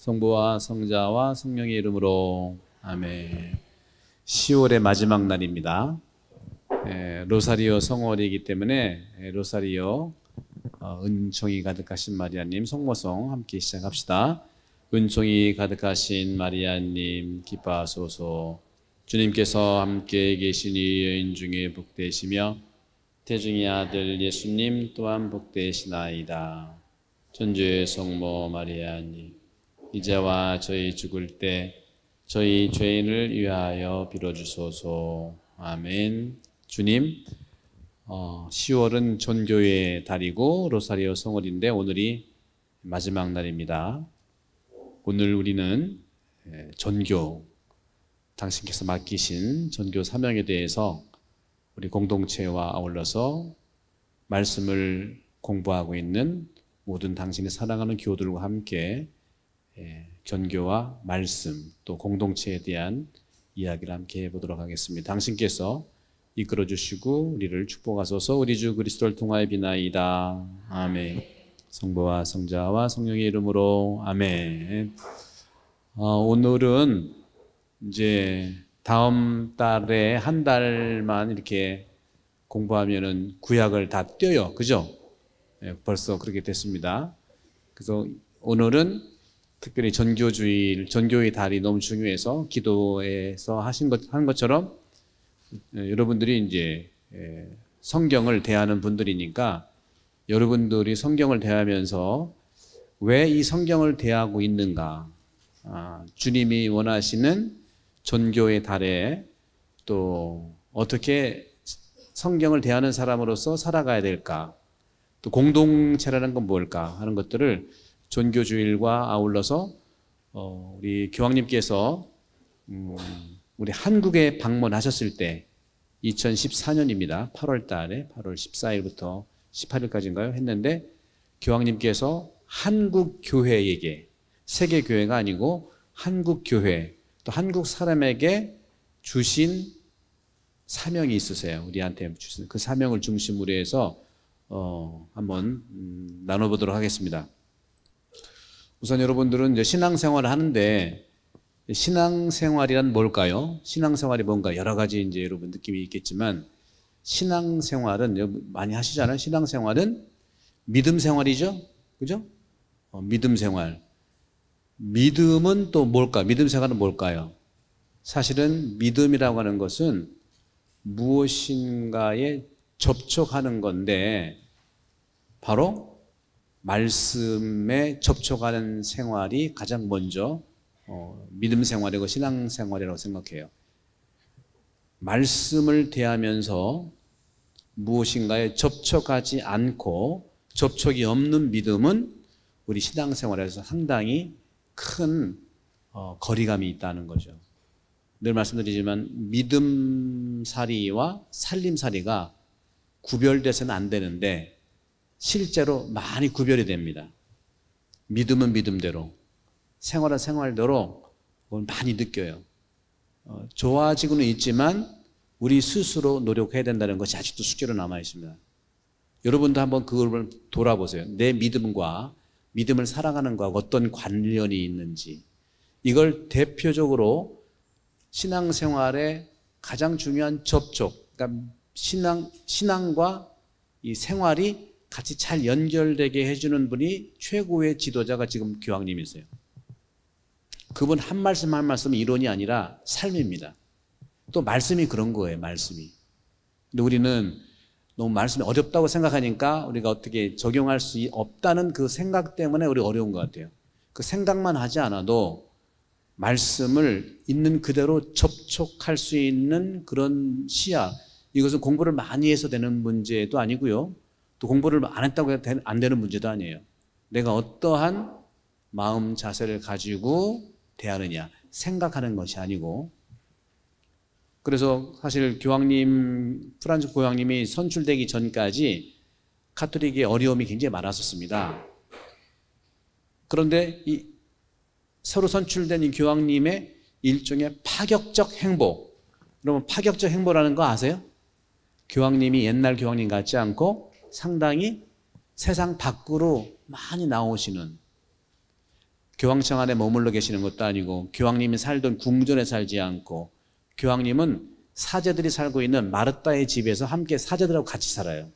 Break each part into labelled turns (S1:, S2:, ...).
S1: 성부와 성자와 성령의 이름으로 아멘. 10월의 마지막 날입니다. 로사리오 성월이기 때문에 로사리오 은총이 가득하신 마리아님 성모성 함께 시작합시다. 은총이 가득하신 마리아님 기뻐하소서. 주님께서 함께 계시니 여인 중에 복되시며 태중의 아들 예수님 또한 복되시나이다. 천주의 성모 마리아님 이제와 저희 죽을 때 저희 죄인을 위하여 빌어주소서. 아멘. 주님, 10월은 전교의 달이고 로사리오 성월인데 오늘이 마지막 날입니다. 오늘 우리는 전교, 당신께서 맡기신 전교 사명에 대해서 우리 공동체와 아울러서 말씀을 공부하고 있는 모든 당신이 사랑하는 교우들과 함께 전교와 말씀 또 공동체에 대한 이야기를 함께 해보도록 하겠습니다. 당신께서 이끌어 주시고 우리를 축복하소서. 우리 주 그리스도를 통하여 비나이다. 아멘. 성부와 성자와 성령의 이름으로 아멘. 오늘은 이제 다음 달에 한 달만 이렇게 공부하면은 구약을 다 떼요. 그죠? 벌써 그렇게 됐습니다. 그래서 오늘은 특별히 전교주일, 전교의 달이 너무 중요해서 기도에서 한 것처럼 여러분들이 이제 성경을 대하는 분들이니까 여러분들이 성경을 대하면서 왜 이 성경을 대하고 있는가, 주님이 원하시는 전교의 달에 또 어떻게 성경을 대하는 사람으로서 살아가야 될까, 또 공동체라는 건 뭘까 하는 것들을 전교주일과 아울러서 우리 교황님께서 우리 한국에 방문하셨을 때 2014년입니다. 8월 달에 8월 14일부터 18일까지인가요? 했는데 교황님께서 한국 교회에게, 세계 교회가 아니고 한국 교회 또 한국 사람에게 주신 사명이 있으세요. 우리한테 주신 그 사명을 중심으로 해서 한번 나눠보도록 하겠습니다. 우선 여러분들은 이제 신앙생활을 하는데 신앙생활이란 뭘까요? 신앙생활이 뭔가 여러 가지 이제 여러분 느낌이 있겠지만 신앙생활은 많이 하시잖아요. 신앙생활은 믿음생활이죠, 그죠? 믿음생활. 믿음은 또 뭘까? 믿음생활은 뭘까요? 사실은 믿음이라고 하는 것은 무엇인가에 접촉하는 건데 바로 말씀에 접촉하는 생활이 가장 먼저 믿음 생활이고 신앙 생활이라고 생각해요. 말씀을 대하면서 무엇인가에 접촉하지 않고 접촉이 없는 믿음은 우리 신앙 생활에서 상당히 큰 거리감이 있다는 거죠. 늘 말씀드리지만 믿음살이와 살림살이가 구별돼서는 안 되는데 실제로 많이 구별이 됩니다. 믿음은 믿음대로, 생활은 생활대로 많이 느껴요. 좋아지고는 있지만 우리 스스로 노력해야 된다는 것이 아직도 숙제로 남아 있습니다. 여러분도 한번 그걸 돌아보세요. 내 믿음과 믿음을 살아가는 것과 어떤 관련이 있는지. 이걸 대표적으로 신앙생활의 가장 중요한 접촉, 그러니까 신앙과 이 생활이 같이 잘 연결되게 해주는 분이 최고의 지도자가 지금 교황님이세요. 그분 한 말씀 한 말씀은 이론이 아니라 삶입니다. 또 말씀이 그런 거예요, 말씀이. 근데 우리는 너무 말씀이 어렵다고 생각하니까 우리가 어떻게 적용할 수 없다는 그 생각 때문에 우리 어려운 것 같아요. 그 생각만 하지 않아도 말씀을 있는 그대로 접촉할 수 있는 그런 시야, 이것은 공부를 많이 해서 되는 문제도 아니고요. 또 공부를 안 했다고 해서 안 되는 문제도 아니에요. 내가 어떠한 마음 자세를 가지고 대하느냐, 생각하는 것이 아니고. 그래서 사실 교황님, 프란치스코 교황님이 선출되기 전까지 가톨릭의 어려움이 굉장히 많았었습니다. 그런데 이 새로 선출된 이 교황님의 일종의 파격적 행보, 여러분 파격적 행보라는 거 아세요? 교황님이 옛날 교황님 같지 않고 상당히 세상 밖으로 많이 나오시는, 교황청 안에 머물러 계시는 것도 아니고 교황님이 살던 궁전에 살지 않고 교황님은 사제들이 살고 있는 마르타의 집에서 함께 사제들하고 같이 살아요.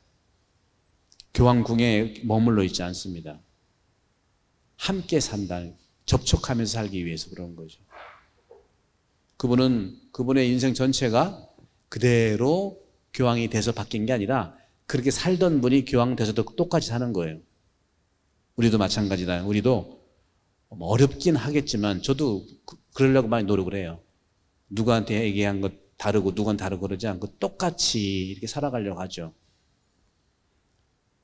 S1: 교황궁에 머물러 있지 않습니다. 함께 산다. 접촉하면서 살기 위해서 그런 거죠. 그분은 그분의 인생 전체가 그대로 교황이 돼서 바뀐 게 아니라 그렇게 살던 분이 교황 돼서도 똑같이 사는 거예요. 우리도 마찬가지다. 우리도 어렵긴 하겠지만 저도 그러려고 많이 노력을 해요. 누구한테 얘기한 것 다르고 누구는 다르고 그러지 않고 똑같이 이렇게 살아가려고 하죠.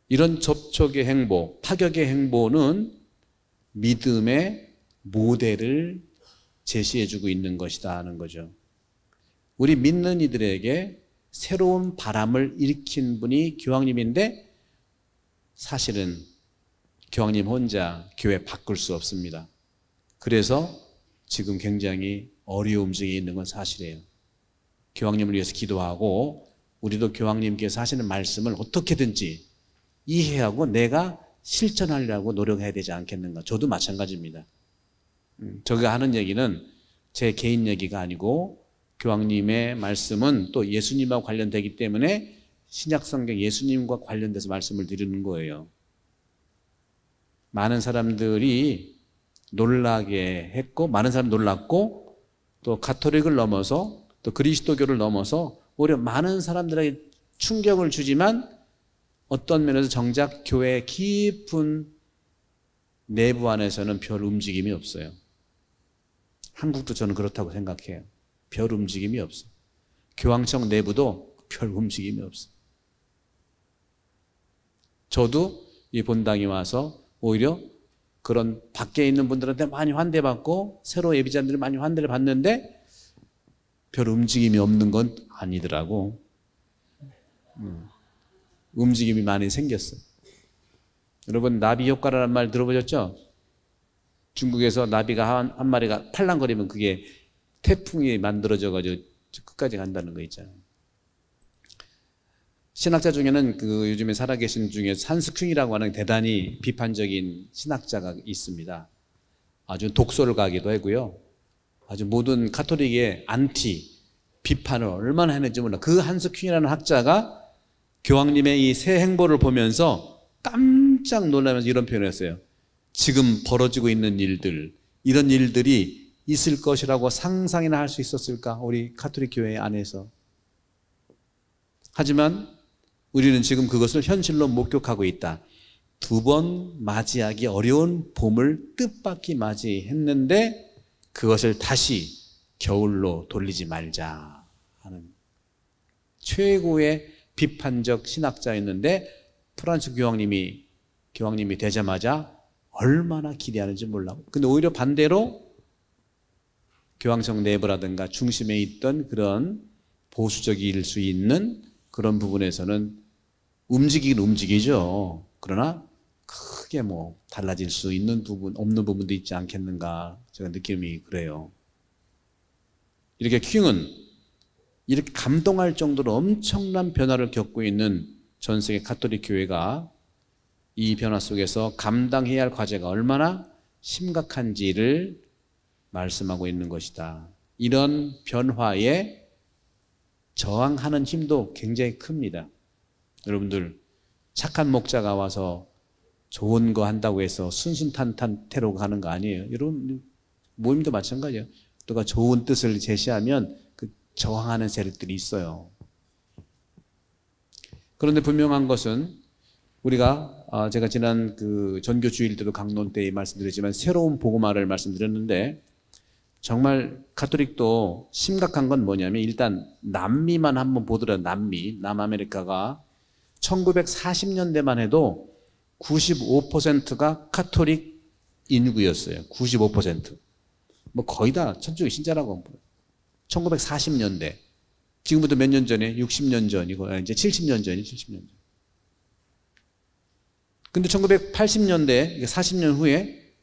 S1: 이런 접촉의 행보, 파격의 행보는 믿음의 모델을 제시해주고 있는 것이다 하는 거죠. 우리 믿는 이들에게 새로운 바람을 일으킨 분이 교황님인데 사실은 교황님 혼자 교회 바꿀 수 없습니다. 그래서 지금 굉장히 어려움 중에 있는 건 사실이에요. 교황님을 위해서 기도하고 우리도 교황님께서 하시는 말씀을 어떻게든지 이해하고 내가 실천하려고 노력해야 되지 않겠는가. 저도 마찬가지입니다. 제가 하는 얘기는 제 개인 얘기가 아니고 교황님의 말씀은 또 예수님하고 관련되기 때문에 신약성경 예수님과 관련돼서 말씀을 드리는 거예요. 많은 사람들이 놀라게 했고 많은 사람이 놀랐고 또 가톨릭을 넘어서 또 그리스도교를 넘어서 오히려 많은 사람들에게 충격을 주지만 어떤 면에서 정작 교회의 깊은 내부 안에서는 별 움직임이 없어요. 한국도 저는 그렇다고 생각해요. 별 움직임이 없어요. 교황청 내부도 별 움직임이 없어요. 저도 이 본당에 와서 오히려 그런 밖에 있는 분들한테 많이 환대받고 새로 예비자들이 많이 환대를 받는데 별 움직임이 없는 건 아니더라고. 움직임이 많이 생겼어요. 여러분 나비 효과라는 말 들어보셨죠? 중국에서 나비가 한 마리가 팔랑거리면 그게 태풍이 만들어져가지고 끝까지 간다는 거 있잖아요. 신학자 중에는 그 요즘에 살아계신 중에 한스 큉이라고 하는 대단히 비판적인 신학자가 있습니다. 아주 독소를 가기도 하고요. 아주 모든 카톨릭의 안티 비판을 얼마나 했는지 몰라. 그 한스 큉이라는 학자가 교황님의 이 새 행보를 보면서 깜짝 놀라면서 이런 표현을 했어요. 지금 벌어지고 있는 일들, 이런 일들이 있을 것이라고 상상이나 할 수 있었을까? 우리 카톨릭 교회 안에서. 하지만 우리는 지금 그것을 현실로 목격하고 있다. 2번 맞이하기 어려운 봄을 뜻밖이 맞이했는데 그것을 다시 겨울로 돌리지 말자 하는 최고의 비판적 신학자였는데 프란츠 교황님이 되자마자 얼마나 기대하는지 몰라. 근데 오히려 반대로 교황청 내부라든가 중심에 있던 그런 보수적일 수 있는 그런 부분에서는 움직이긴 움직이죠. 그러나 크게 뭐 달라질 수 있는 부분, 없는 부분도 있지 않겠는가. 제가 느낌이 그래요. 이렇게 킹은 이렇게 감동할 정도로 엄청난 변화를 겪고 있는 전 세계 가톨릭 교회가 이 변화 속에서 감당해야 할 과제가 얼마나 심각한지를 말씀하고 있는 것이다. 이런 변화에 저항하는 힘도 굉장히 큽니다. 여러분들 착한 목자가 와서 좋은 거 한다고 해서 순순탄탄 테러 가는 거 아니에요. 여러분 모임도 마찬가지예요. 누가 좋은 뜻을 제시하면 그 저항하는 세력들이 있어요. 그런데 분명한 것은 우리가 제가 지난 그 전교 주일 때도 강론 때 말씀드렸지만 새로운 복음화를 말씀드렸는데 정말 가톨릭도 심각한 건 뭐냐면 일단 남미만 한번 보더라도 남아메리카가 1940년대만 해도 95%가 가톨릭 인구였어요. 95%. 뭐 거의 다 천주교 신자라고. 1940년대. 지금부터 몇 년 전에 60년 전이고 이제 70년 전이 70년 전. 근데 1980년대 40년 후에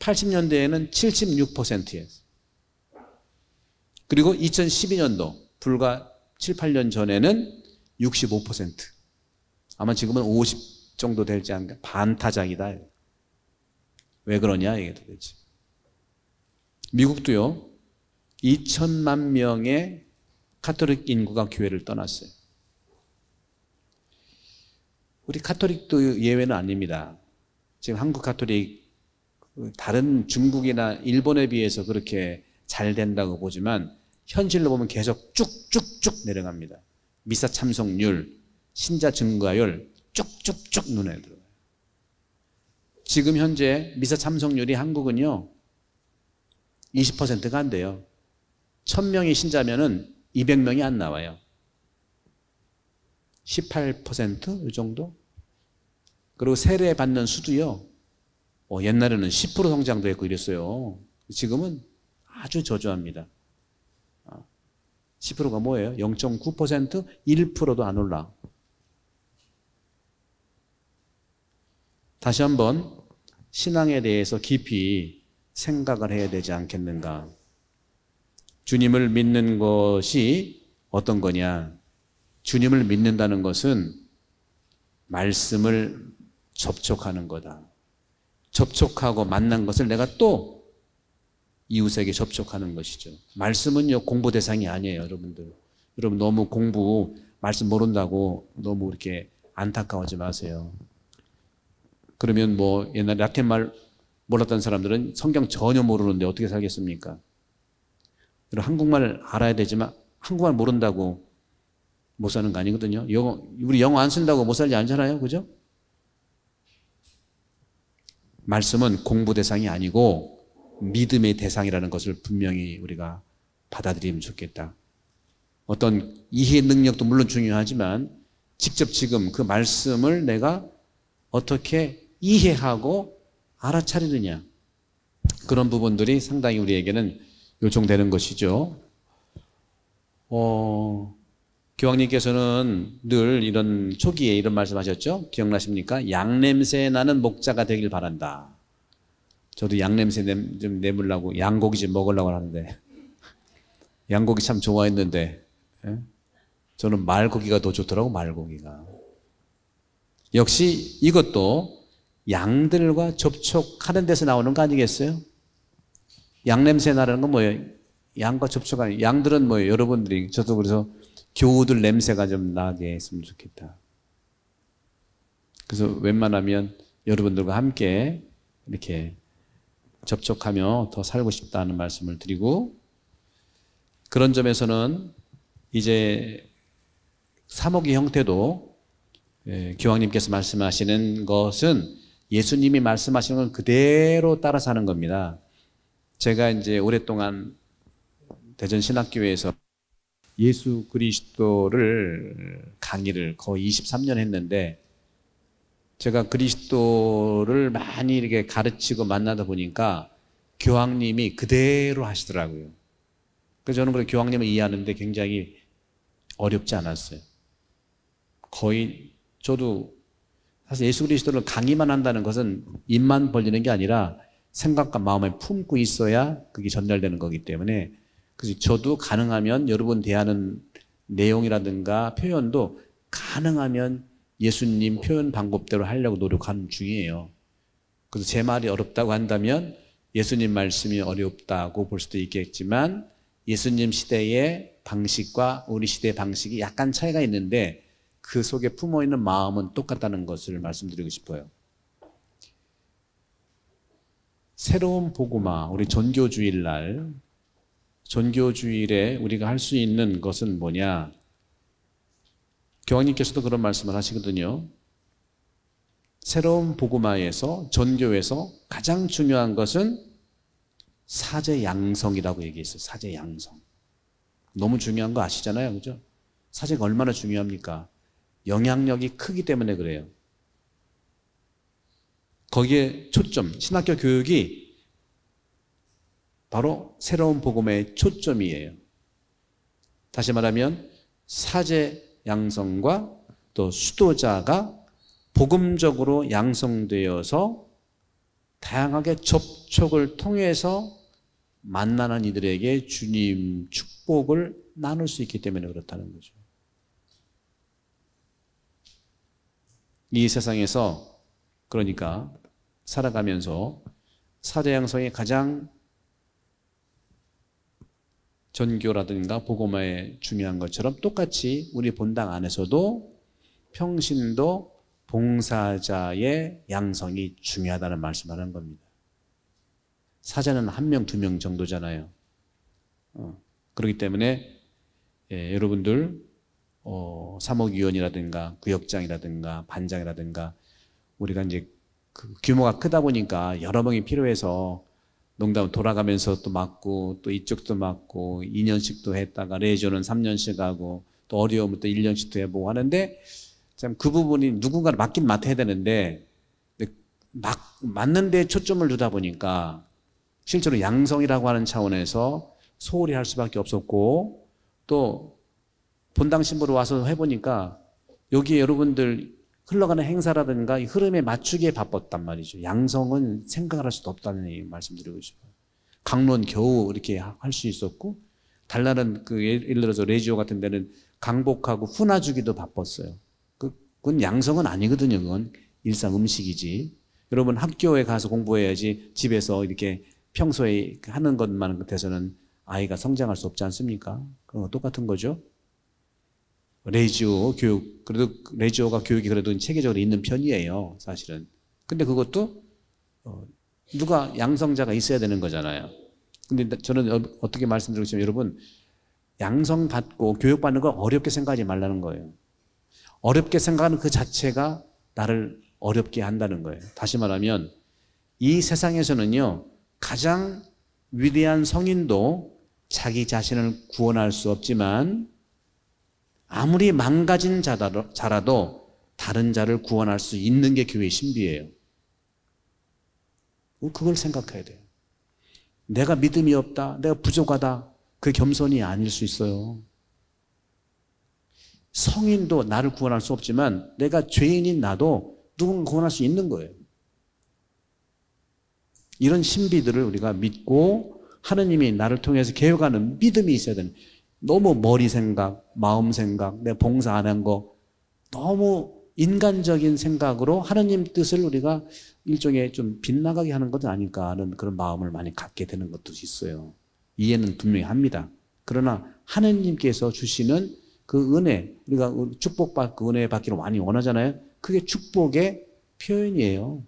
S1: 80년대에는 76%였어요. 그리고 2012년도 불과 7, 8년 전에는 65%. 아마 지금은 50 정도 될지 않을까. 반타작이다. 왜 그러냐 이게 도대체. 미국도요 2천만 명의 카톨릭 인구가 교회를 떠났어요. 우리 카톨릭도 예외는 아닙니다. 지금 한국 카톨릭 다른 중국이나 일본에 비해서 그렇게 잘 된다고 보지만 현실로 보면 계속 쭉쭉쭉 내려갑니다. 미사 참석률, 신자 증가율 쭉쭉쭉 눈에 들어요. 지금 현재 미사 참석률이 한국은요 20%가 안 돼요. 1000명이 신자면은 200명이 안 나와요. 18%? 이 정도? 그리고 세례 받는 수도요 옛날에는 10% 성장도 했고 이랬어요. 지금은 아주 저조합니다. 10%가 뭐예요? 0.9%? 1%도 안 올라. 다시 한번 신앙에 대해서 깊이 생각을 해야 되지 않겠는가. 주님을 믿는 것이 어떤 거냐. 주님을 믿는다는 것은 말씀을 접촉하는 거다. 접촉하고 만난 것을 내가 또 이웃에게 접촉하는 것이죠. 말씀은요 공부 대상이 아니에요. 여러분들. 여러분 너무 말씀 모른다고 너무 이렇게 안타까워하지 마세요. 그러면 뭐 옛날 라틴말 몰랐던 사람들은 성경 전혀 모르는데 어떻게 살겠습니까? 한국말 알아야 되지만 한국말 모른다고 못 사는 거 아니거든요. 우리 영어 안 쓴다고 못 살지 않잖아요. 그죠? 말씀은 공부 대상이 아니고 믿음의 대상이라는 것을 분명히 우리가 받아들이면 좋겠다. 어떤 이해 능력도 물론 중요하지만 직접 지금 그 말씀을 내가 어떻게 이해하고 알아차리느냐. 그런 부분들이 상당히 우리에게는 요청되는 것이죠. 교황님께서는 늘 이런 초기에 이런 말씀하셨죠. 기억나십니까? 양냄새 나는 목자가 되길 바란다. 저도 양냄새 좀 내물라고 양고기 좀 먹으려고 하는데 양고기 참 좋아했는데 저는 말고기가 더 좋더라고. 말고기가. 역시 이것도 양들과 접촉하는 데서 나오는 거 아니겠어요? 양냄새 나는 건 뭐예요? 양과 접촉하는 양들은 뭐예요? 여러분들이 저도 그래서 교우들 냄새가 좀 나게 했으면 좋겠다. 그래서 웬만하면 여러분들과 함께 이렇게 접촉하며 더 살고 싶다는 말씀을 드리고, 그런 점에서는 이제 사목의 형태도 교황님께서 말씀하시는 것은 예수님이 말씀하시는 건 그대로 따라 사는 겁니다. 제가 이제 오랫동안 대전신학교에서 예수 그리스도를 강의를 거의 23년 했는데, 제가 그리스도를 많이 이렇게 가르치고 만나다 보니까 교황님이 그대로 하시더라고요. 그래서 저는 그래 교황님을 이해하는데 굉장히 어렵지 않았어요. 거의 저도 사실 예수 그리스도를 강의만 한다는 것은 입만 벌리는 게 아니라 생각과 마음에 품고 있어야 그게 전달되는 거기 때문에, 그래서 저도 가능하면 여러분 대하는 내용이라든가 표현도 가능하면 예수님 표현 방법대로 하려고 노력하는 중이에요. 그래서 제 말이 어렵다고 한다면 예수님 말씀이 어렵다고 볼 수도 있겠지만 예수님 시대의 방식과 우리 시대의 방식이 약간 차이가 있는데 그 속에 품어있는 마음은 똑같다는 것을 말씀드리고 싶어요. 새로운 복음화, 우리 전교주일날, 전교주일에 우리가 할 수 있는 것은 뭐냐? 교황님께서도 그런 말씀을 하시거든요. 새로운 복음화에서, 전교에서 가장 중요한 것은 사제양성이라고 얘기했어요. 사제양성. 너무 중요한 거 아시잖아요. 그죠? 사제가 얼마나 중요합니까? 영향력이 크기 때문에 그래요. 거기에 초점, 신학교 교육이 바로 새로운 복음의 초점이에요. 다시 말하면 사제 양성과 또 수도자가 복음적으로 양성되어서 다양하게 접촉을 통해서 만나는 이들에게 주님 축복을 나눌 수 있기 때문에 그렇다는 거죠. 이 세상에서 그러니까 살아가면서 사자 양성이 가장 전교라든가 복음화에 중요한 것처럼 똑같이 우리 본당 안에서도 평신도 봉사자의 양성이 중요하다는 말씀을 하는 겁니다. 사자는 1명, 2명 정도잖아요. 그렇기 때문에 여러분들 사목위원이라든가 구역장이라든가 반장이라든가 우리가 이제 그 규모가 크다 보니까 여러 명이 필요해서 농담 돌아가면서 또 맡고 또 이쪽도 맡고 2년씩도 했다가 레이저는 3년씩 하고 또 어려우면 또 1년씩도 해보고 하는데 참 그 부분이 누군가를 맡긴 맡아야 되는데 맡는 데 초점을 두다 보니까 실제로 양성이라고 하는 차원에서 소홀히 할 수밖에 없었고 또 본당 신부로 와서 해보니까 여기에 여러분들 흘러가는 행사라든가 이 흐름에 맞추기에 바빴단 말이죠. 양성은 생각을 할 수도 없다는 말씀드리고 싶어요. 강론 겨우 이렇게 할 수 있었고 달날은 그 예를 들어서 레지오 같은 데는 강복하고 훈화주기도 바빴어요. 그건 양성은 아니거든요. 그건 일상 음식이지. 여러분 학교에 가서 공부해야지 집에서 이렇게 평소에 하는 것만 같아서는 아이가 성장할 수 없지 않습니까? 그건 똑같은 거죠. 레지오 교육, 그래도 레지오가 교육이 그래도 체계적으로 있는 편이에요, 사실은. 근데 그것도 누가 양성자가 있어야 되는 거잖아요. 근데 저는 어떻게 말씀드리고 싶으면 여러분 양성 받고 교육받는 걸 어렵게 생각하지 말라는 거예요. 어렵게 생각하는 그 자체가 나를 어렵게 한다는 거예요. 다시 말하면 이 세상에서는요 가장 위대한 성인도 자기 자신을 구원할 수 없지만 아무리 망가진 자라도 다른 자를 구원할 수 있는 게 교회의 신비예요. 그걸 생각해야 돼요. 내가 믿음이 없다, 내가 부족하다, 그 겸손이 아닐 수 있어요. 성인도 나를 구원할 수 없지만 내가 죄인인 나도 누군가 구원할 수 있는 거예요. 이런 신비들을 우리가 믿고 하느님이 나를 통해서 개혁하는 믿음이 있어야 되는 거예요. 너무 머리 생각, 마음 생각, 내 봉사 안 한 거 너무 인간적인 생각으로 하느님 뜻을 우리가 일종의 좀 빗나가게 하는 것은 아닐까 하는 그런 마음을 많이 갖게 되는 것도 있어요. 이해는 분명히 합니다. 그러나 하느님께서 주시는 그 은혜, 우리가 축복받고 은혜 받기를 많이 원하잖아요. 그게 축복의 표현이에요.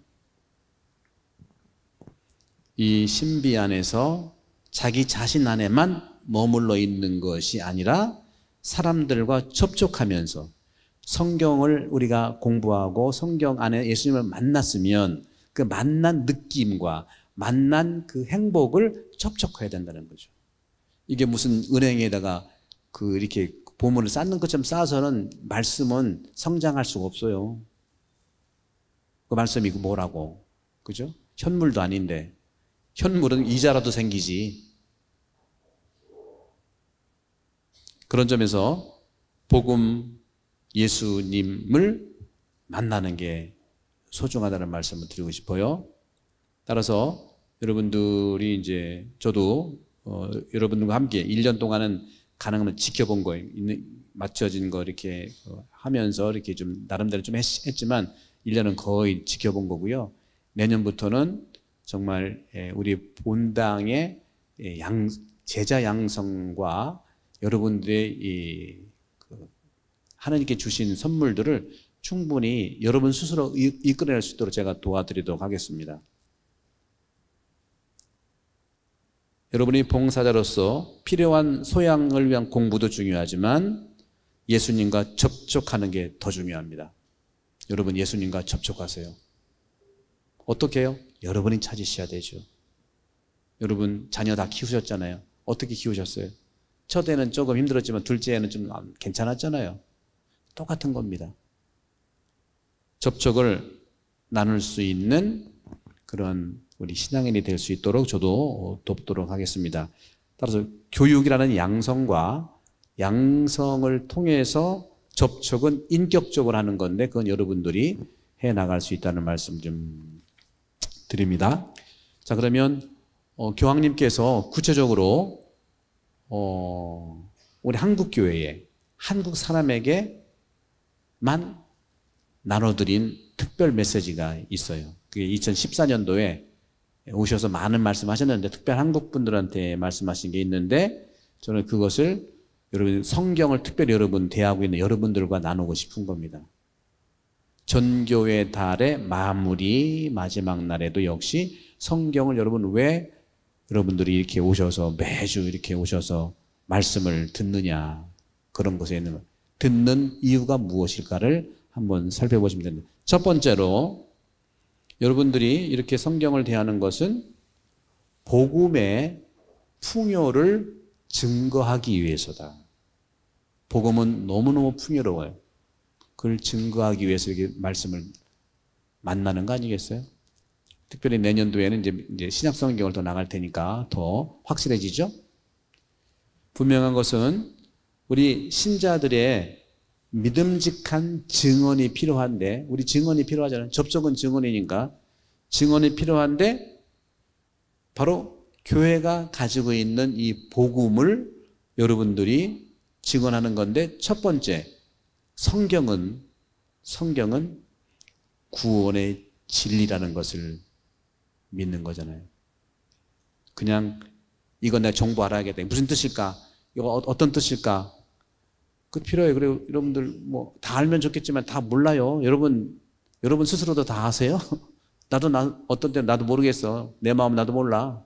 S1: 이 신비 안에서 자기 자신 안에만 머물러 있는 것이 아니라 사람들과 접촉하면서 성경을 우리가 공부하고 성경 안에 예수님을 만났으면 그 만난 느낌과 만난 그 행복을 접촉해야 된다는 거죠. 이게 무슨 은행에다가 그 이렇게 보물을 쌓는 것처럼 쌓아서는 말씀은 성장할 수가 없어요. 그 말씀이 뭐라고, 그죠? 현물도 아닌데 현물은 이자라도 생기지. 그런 점에서 복음 예수님을 만나는 게 소중하다는 말씀을 드리고 싶어요. 따라서 여러분들이 이제 저도 여러분들과 함께 1년 동안은 가능하면 지켜본 거예요. 맞춰진 거 이렇게 하면서 이렇게 좀 나름대로 좀 했지만 1년은 거의 지켜본 거고요. 내년부터는 정말 우리 본당의 제자 양성과 여러분들의 하나님께 주신 선물들을 충분히 여러분 스스로 이끌어낼 수 있도록 제가 도와드리도록 하겠습니다. 여러분이 봉사자로서 필요한 소양을 위한 공부도 중요하지만 예수님과 접촉하는 게 더 중요합니다. 여러분 예수님과 접촉하세요. 어떻게 해요? 여러분이 찾으셔야 되죠. 여러분 자녀 다 키우셨잖아요. 어떻게 키우셨어요? 첫 애는 조금 힘들었지만 둘째는 좀 괜찮았잖아요. 똑같은 겁니다. 접촉을 나눌 수 있는 그런 우리 신앙인이 될 수 있도록 저도 돕도록 하겠습니다. 따라서 교육이라는 양성과 양성을 통해서 접촉은 인격적으로 하는 건데 그건 여러분들이 해나갈 수 있다는 말씀 좀 드립니다. 자, 그러면 교황님께서 구체적으로 우리 한국교회에 한국 사람에게만 나눠드린 특별 메시지가 있어요. 그게 2014년도에 오셔서 많은 말씀하셨는데 특별히 한국 분들한테 말씀하신 게 있는데 저는 그것을 여러분 성경을 특별히 여러분 대하고 있는 여러분들과 나누고 싶은 겁니다. 전교회 달의 마무리 마지막 날에도 역시 성경을 여러분 왜 여러분들이 이렇게 오셔서 매주 이렇게 오셔서 말씀을 듣느냐 그런 것에 있는 듣는 이유가 무엇일까를 한번 살펴보시면 됩니다. 첫 번째로 여러분들이 이렇게 성경을 대하는 것은 복음의 풍요를 증거하기 위해서다. 복음은 너무너무 풍요로워요. 그걸 증거하기 위해서 이렇게 말씀을 만나는 거 아니겠어요? 특별히 내년도에는 이제 신약 성경을 더 나갈 테니까 더 확실해지죠? 분명한 것은 우리 신자들의 믿음직한 증언이 필요한데, 우리 증언이 필요하잖아요. 접촉은 증언이니까. 증언이 필요한데, 바로 교회가 가지고 있는 이 복음을 여러분들이 증언하는 건데, 첫 번째, 성경은 구원의 진리라는 것을 믿는 거잖아요. 그냥 이건 내가 정보 알아야겠다. 무슨 뜻일까? 이거 어떤 뜻일까? 그 필요해요. 그리고 여러분들 뭐 다 알면 좋겠지만 다 몰라요. 여러분 스스로도 다 아세요? 어떤 때는 나도 모르겠어. 내 마음 나도 몰라.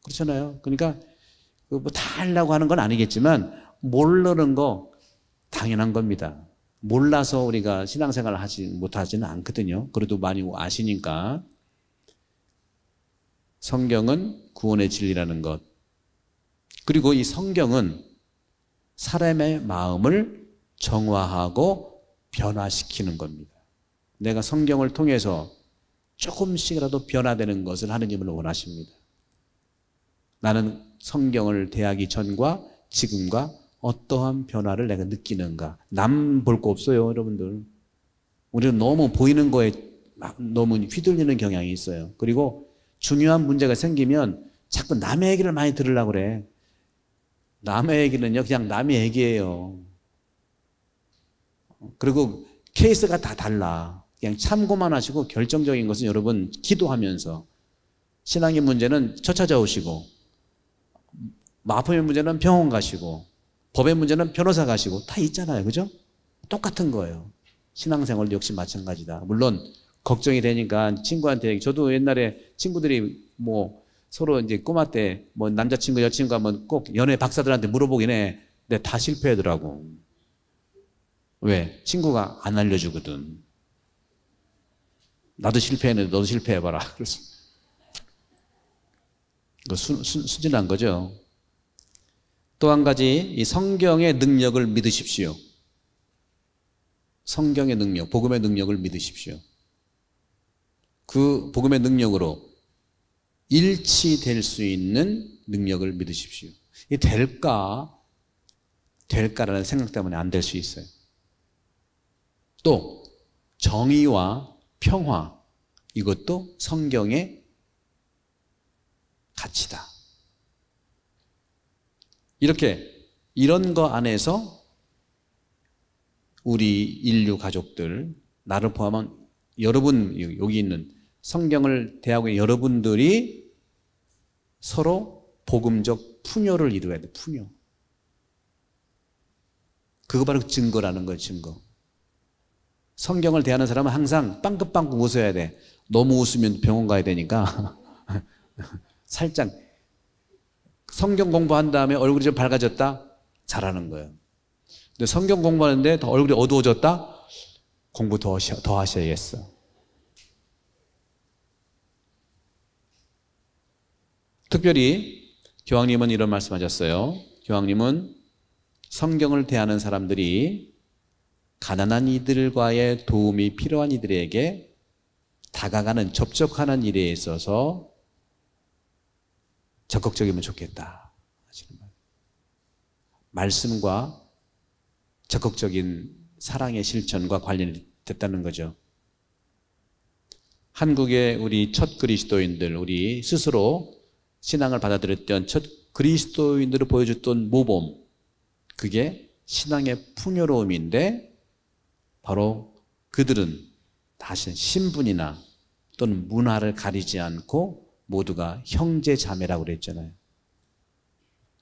S1: 그렇잖아요. 그러니까 뭐 다 알려고 하는 건 아니겠지만 모르는 거 당연한 겁니다. 몰라서 우리가 신앙생활을 못하지는 않거든요. 그래도 많이 아시니까. 성경은 구원의 진리라는 것. 그리고 이 성경은 사람의 마음을 정화하고 변화시키는 겁니다. 내가 성경을 통해서 조금씩이라도 변화되는 것을 하느님은 원하십니다. 나는 성경을 대하기 전과 지금과 어떠한 변화를 내가 느끼는가. 남 볼 거 없어요, 여러분들. 우리는 너무 보이는 거에 너무 휘둘리는 경향이 있어요. 그리고 중요한 문제가 생기면 자꾸 남의 얘기를 많이 들으려고 그래. 남의 얘기는요, 그냥 남의 얘기예요. 그리고 케이스가 다 달라. 그냥 참고만 하시고 결정적인 것은 여러분 기도하면서 신앙의 문제는 저 찾아오시고 아픔의 문제는 병원 가시고 법의 문제는 변호사 가시고 다 있잖아요. 그죠? 똑같은 거예요. 신앙생활도 역시 마찬가지다. 물론 걱정이 되니까 친구한테 저도 옛날에 친구들이 뭐 서로 이제 꼬마 때 뭐 남자친구 여자친구 하면 꼭 연애 박사들한테 물어보긴 해. 근데 다 실패하더라고. 왜? 친구가 안 알려주거든. 나도 실패했는데 너도 실패해봐라. 그래서 수진한 거죠. 또 한 가지 이 성경의 능력을 믿으십시오. 성경의 능력, 복음의 능력을 믿으십시오. 그 복음의 능력으로 일치될 수 있는 능력을 믿으십시오. 이게 될까라는 생각 때문에 안 될 수 있어요. 또 정의와 평화, 이것도 성경의 가치다. 이런 거 안에서 우리 인류 가족들, 나를 포함한 여러분, 여기 있는 성경을 대하고 있는 여러분들이 서로 복음적 풍요를 이루어야 돼, 풍요. 그거 바로 증거라는 거예요, 증거. 성경을 대하는 사람은 항상 빵긋빵긋 웃어야 돼. 너무 웃으면 병원 가야 되니까. 살짝 성경 공부한 다음에 얼굴이 좀 밝아졌다? 잘하는 거예요. 근데 성경 공부하는데 더 얼굴이 어두워졌다? 공부 더 하셔야겠어. 특별히 교황님은 이런 말씀하셨어요. 교황님은 성경을 대하는 사람들이 가난한 이들과의 도움이 필요한 이들에게 다가가는, 접촉하는 일에 있어서 적극적이면 좋겠다. 말씀과 적극적인 사랑의 실천과 관련이 됐다는 거죠. 한국의 우리 첫 그리스도인들, 우리 스스로 신앙을 받아들였던 첫 그리스도인들을 보여줬던 모범, 그게 신앙의 풍요로움인데 바로 그들은 다시 신분이나 또는 문화를 가리지 않고 모두가 형제 자매라고 그랬잖아요.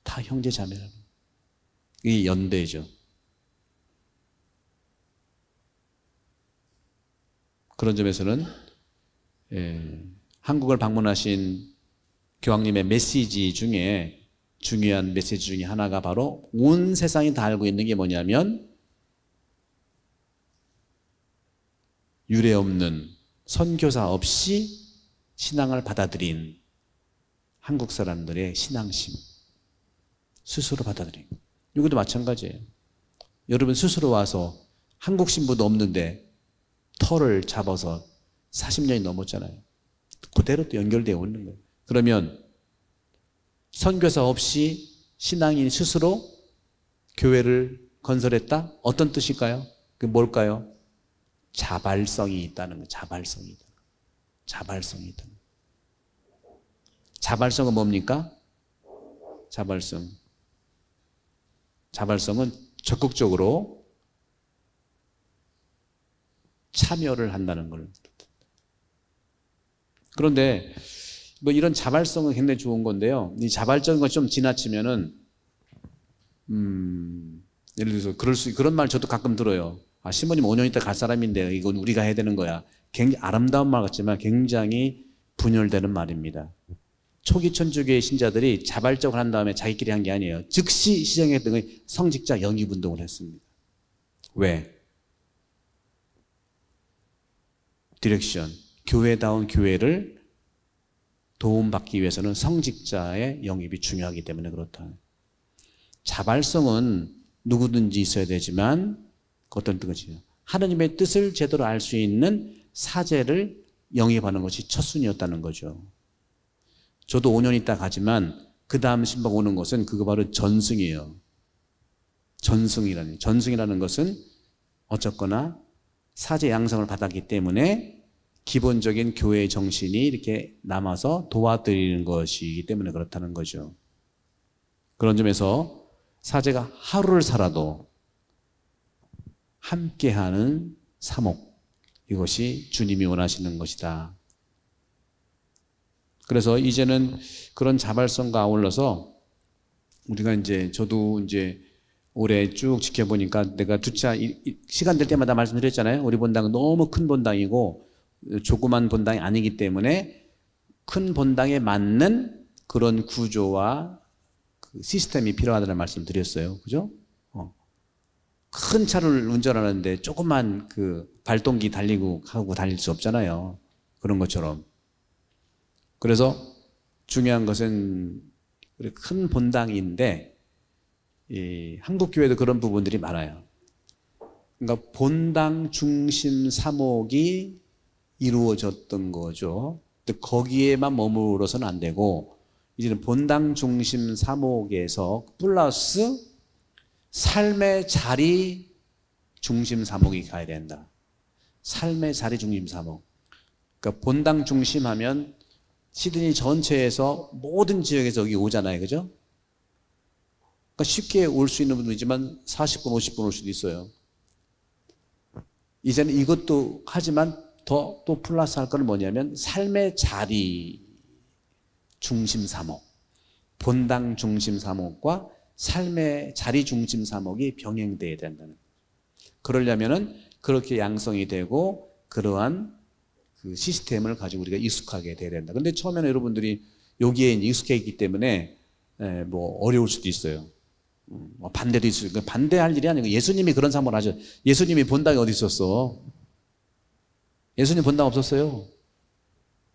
S1: 다 형제 자매라고. 이게 연대죠. 그런 점에서는 한국을 방문하신 교황님의 메시지 중에 중요한 메시지 중에 하나가 바로 온 세상이 다 알고 있는 게 뭐냐면 유례 없는 선교사 없이 신앙을 받아들인 한국 사람들의 신앙심, 스스로 받아들인 거. 이것도 마찬가지예요. 여러분 스스로 와서 한국 신부도 없는데 터를 잡아서 40년이 넘었잖아요. 그대로 또 연결되어 있는 거예요. 그러면 선교사 없이 신앙인 스스로 교회를 건설했다? 어떤 뜻일까요? 그게 뭘까요? 자발성이 있다는 거예요. 자발성이 있다는 거예요. 자발성이 있다는 거예요. 자발성은 뭡니까? 자발성은 적극적으로 참여를 한다는 걸. 그런데 뭐 이런 자발성은 굉장히 좋은 건데요. 이 자발적인 것 좀 지나치면은 예를 들어서 그런 말 저도 가끔 들어요. 아, 신부님 5년 있다 갈 사람인데 이건 우리가 해야 되는 거야. 굉장히 아름다운 말 같지만 굉장히 분열되는 말입니다. 초기 천주교의 신자들이 자발적으로 한 다음에 자기끼리 한 게 아니에요. 즉시 시정했던 게 성직자 영입운동을 했습니다. 왜? 디렉션, 교회다운 교회를 도움받기 위해서는 성직자의 영입이 중요하기 때문에 그렇다. 자발성은 누구든지 있어야 되지만 어떤 뜻이요? 하나님의 뜻을 제대로 알 수 있는 사제를 영입하는 것이 첫순이었다는 거죠. 저도 5년 있다 가지만 그 다음 신부가 오는 것은 그거 바로 전승이에요. 전승이라는 것은 어쨌거나 사제 양성을 받았기 때문에 기본적인 교회의 정신이 이렇게 남아서 도와드리는 것이기 때문에 그렇다는 거죠. 그런 점에서 사제가 하루를 살아도 함께하는 사목, 이것이 주님이 원하시는 것이다. 그래서 이제는 그런 자발성과 아울러서 우리가 저도 올해 쭉 지켜보니까 내가 시간 될 때마다 말씀드렸잖아요. 우리 본당은 너무 큰 본당이고 조그만 본당이 아니기 때문에 큰 본당에 맞는 그런 구조와 그 시스템이 필요하다는 말씀 드렸어요. 그죠? 큰 차를 운전하는데 조그만 그 발동기 하고 달릴 수 없잖아요. 그런 것처럼. 그래서 중요한 것은 큰 본당인데 한국 교회도 그런 부분들이 많아요. 그러니까 본당 중심 사목이 이루어졌던 거죠. 근데 거기에만 머무러서는 안 되고 이제는 본당 중심 사목에서 플러스 삶의 자리 중심 사목이 가야 된다. 삶의 자리 중심 사목. 그러니까 본당 중심하면 시드니 전체에서 모든 지역에서 여기 오잖아요. 그죠? 그러니까 쉽게 올 수 있는 분이지만 40분, 50분 올 수도 있어요. 이제는 이것도 하지만 또 플러스 할 건 뭐냐면 삶의 자리 중심 사목, 본당 중심 사목과 삶의 자리 중심 사목이 병행돼야 된다는 거예요. 그러려면은 그렇게 양성이 되고 그러한 그 시스템을 가지고 우리가 익숙하게 돼야 된다. 근데 처음에는 여러분들이 여기에 익숙해 있기 때문에 뭐 어려울 수도 있어요. 반대도 있어요. 반대할 일이 아니고 예수님이 그런 사목을 하죠. 예수님이 본당이 어디 있었어? 예수님 본당 없었어요.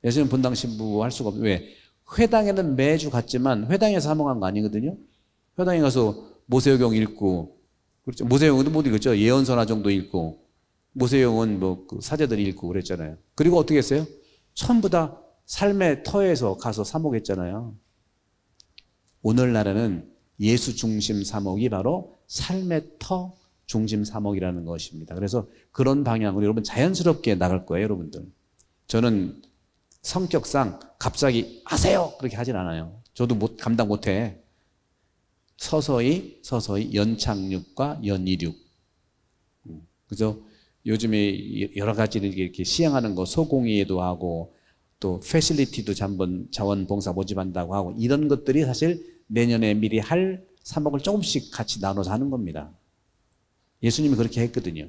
S1: 예수님 본당 신부 할 수가 없어요. 왜? 회당에는 매주 갔지만 회당에서 사목한 거 아니거든요. 회당에 가서 모세오경 읽고, 그렇죠. 모세오경도 못 읽었죠. 예언서나 정도 읽고, 모세오경은 그 사제들이 읽고 그랬잖아요. 그리고 어떻게 했어요? 전부 다 삶의 터에서 가서 사목했잖아요. 오늘날에는 예수 중심 사목이 바로 삶의 터 중심 사목이라는 것입니다. 그래서 그런 방향으로 여러분 자연스럽게 나갈 거예요, 여러분들. 저는 성격상 갑자기 하세요! 그렇게 하진 않아요. 저도 감당 못해. 서서히 연착륙과 연이륙. 그죠? 요즘에 여러 가지를 이렇게 시행하는 거, 소공의회도 하고, 또 패실리티도 자원봉사 모집한다고 하고 이런 것들이 사실 내년에 미리 할 사목을 조금씩 같이 나눠서 하는 겁니다. 예수님이 그렇게 했거든요.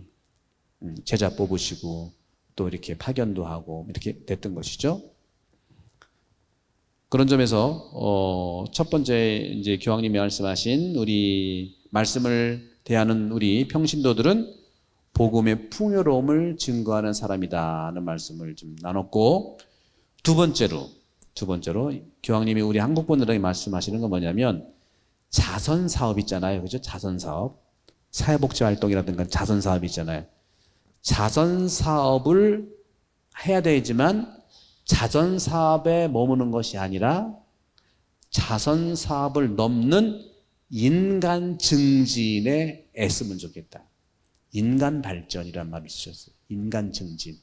S1: 제자 뽑으시고 또 이렇게 파견도 하고 이렇게 됐던 것이죠. 그런 점에서 첫 번째 이제 교황님이 말씀하신 우리 말씀을 대하는 우리 평신도들은 복음의 풍요로움을 증거하는 사람이다는 말씀을 좀 나눴고, 두 번째로 교황님이 우리 한국분들에게 말씀하시는 건 뭐냐면 자선 사업 있잖아요, 그죠? 자선 사업, 사회복지 활동이라든가 자선 사업 있잖아요. 자선 사업을 해야 되지만 자선 사업에 머무는 것이 아니라 자선 사업을 넘는 인간 증진에 애쓰면 좋겠다. 인간 발전이란 말을 쓰셨어요. 인간 증진.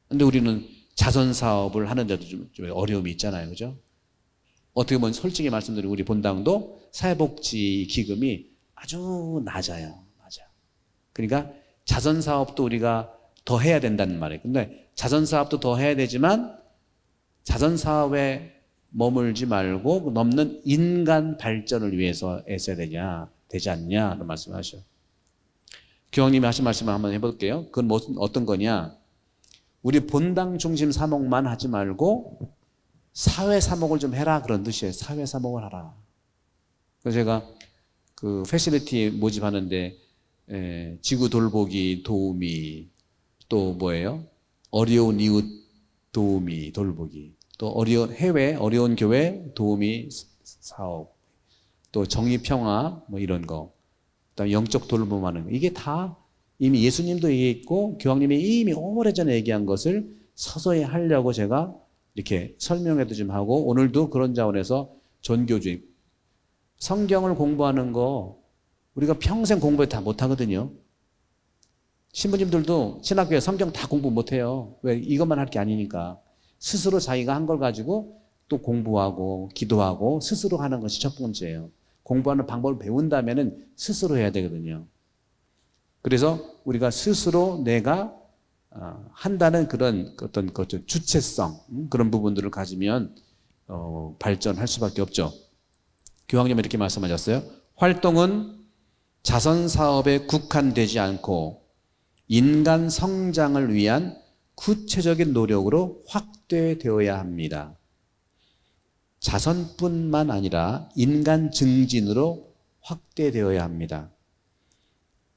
S1: 근데 우리는 자선 사업을 하는데도 좀 어려움이 있잖아요, 그죠? 어떻게 보면 솔직히 말씀드리면 우리 본당도 사회복지 기금이 아주 낮아요. 그러니까 자선 사업도 우리가 더 해야 된다는 말이에요. 근데 자선 사업도 더 해야 되지만 자선 사업에 머물지 말고 넘는 인간 발전을 위해서 애써야 되지 않냐 그런 말씀하셔. 교황님이 하신 말씀을 한번 해볼게요. 그건 어떤 거냐? 우리 본당 중심 사목만 하지 말고 사회 사목을 좀 해라 그런 뜻이에요. 사회 사목을 하라. 그래서 제가 그 패실리티 모집하는데 지구 돌보기 도우미, 또 뭐예요? 어려운 이웃 도우미 돌보기, 또 해외 어려운 교회 도우미 사업, 또 정의평화 뭐 이런 거, 그다음에 영적 돌봄하는 거, 이게 다 이미 예수님도 얘기했고 교황님이 이미 오래전에 얘기한 것을 서서히 하려고 제가 이렇게 설명해도 좀 하고, 오늘도 그런 자원에서 전교주의 성경을 공부하는 거 우리가 평생 공부 다 못하거든요. 신부님들도 신학교에 성경 다 공부 못해요. 왜? 이것만 할 게 아니니까. 스스로 자기가 한 걸 가지고 또 공부하고 기도하고 스스로 하는 것이 첫 번째예요. 공부하는 방법을 배운다면은 스스로 해야 되거든요. 그래서 우리가 스스로 내가 한다는 그런 어떤 주체성, 그런 부분들을 가지면 발전할 수밖에 없죠. 교황님은 이렇게 말씀하셨어요. 활동은 자선 사업에 국한되지 않고 인간 성장을 위한 구체적인 노력으로 확대되어야 합니다. 자선뿐만 아니라 인간 증진으로 확대되어야 합니다.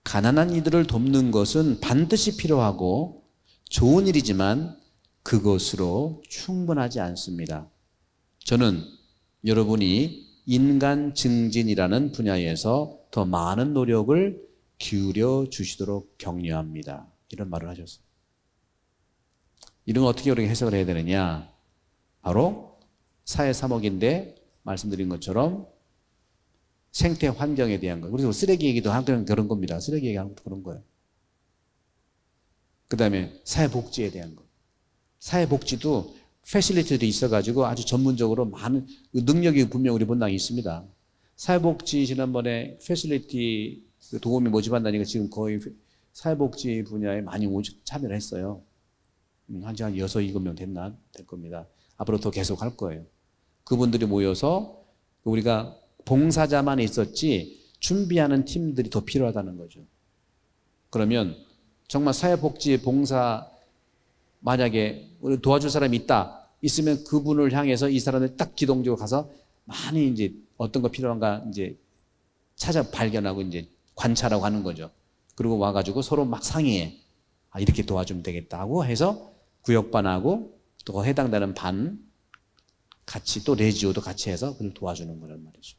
S1: 가난한 이들을 돕는 것은 반드시 필요하고 좋은 일이지만 그것으로 충분하지 않습니다. 저는 여러분이 인간 증진이라는 분야에서 더 많은 노력을 기울여 주시도록 격려합니다. 이런 말을 하셨어요. 이런 걸 어떻게 우리가 해석을 해야 되느냐? 바로 사회 사목인데 말씀드린 것처럼 생태 환경에 대한 거. 그리고 쓰레기 얘기도 하는 그런 겁니다. 쓰레기 얘기하는 것도 그런 거예요. 그 다음에 사회복지에 대한 거. 사회복지도 패실리티들이 있어가지고 아주 전문적으로 많은 능력이 분명 우리 본당에 있습니다. 사회복지 지난번에 패실리티 도우미 모집한다니까 지금 거의 사회복지 분야에 많이 참여를 했어요. 한 6, 7명 될 겁니다. 앞으로 더 계속 할 거예요. 그분들이 모여서 우리가 봉사자만 있었지 준비하는 팀들이 더 필요하다는 거죠. 그러면 정말 사회복지 봉사 만약에 우리 도와줄 사람이 있으면 그분을 향해서 이 사람을 딱 기동적으로 가서 많이 이제 어떤 거 필요한가 이제 찾아 발견하고 이제 관찰하고 하는 거죠. 그리고 와가지고 서로 막 상의해. 이렇게 도와주면 되겠다고 해서 구역반하고 또 해당되는 반 같이 또 레지오도 같이 해서 그걸 도와주는 거란 말이죠.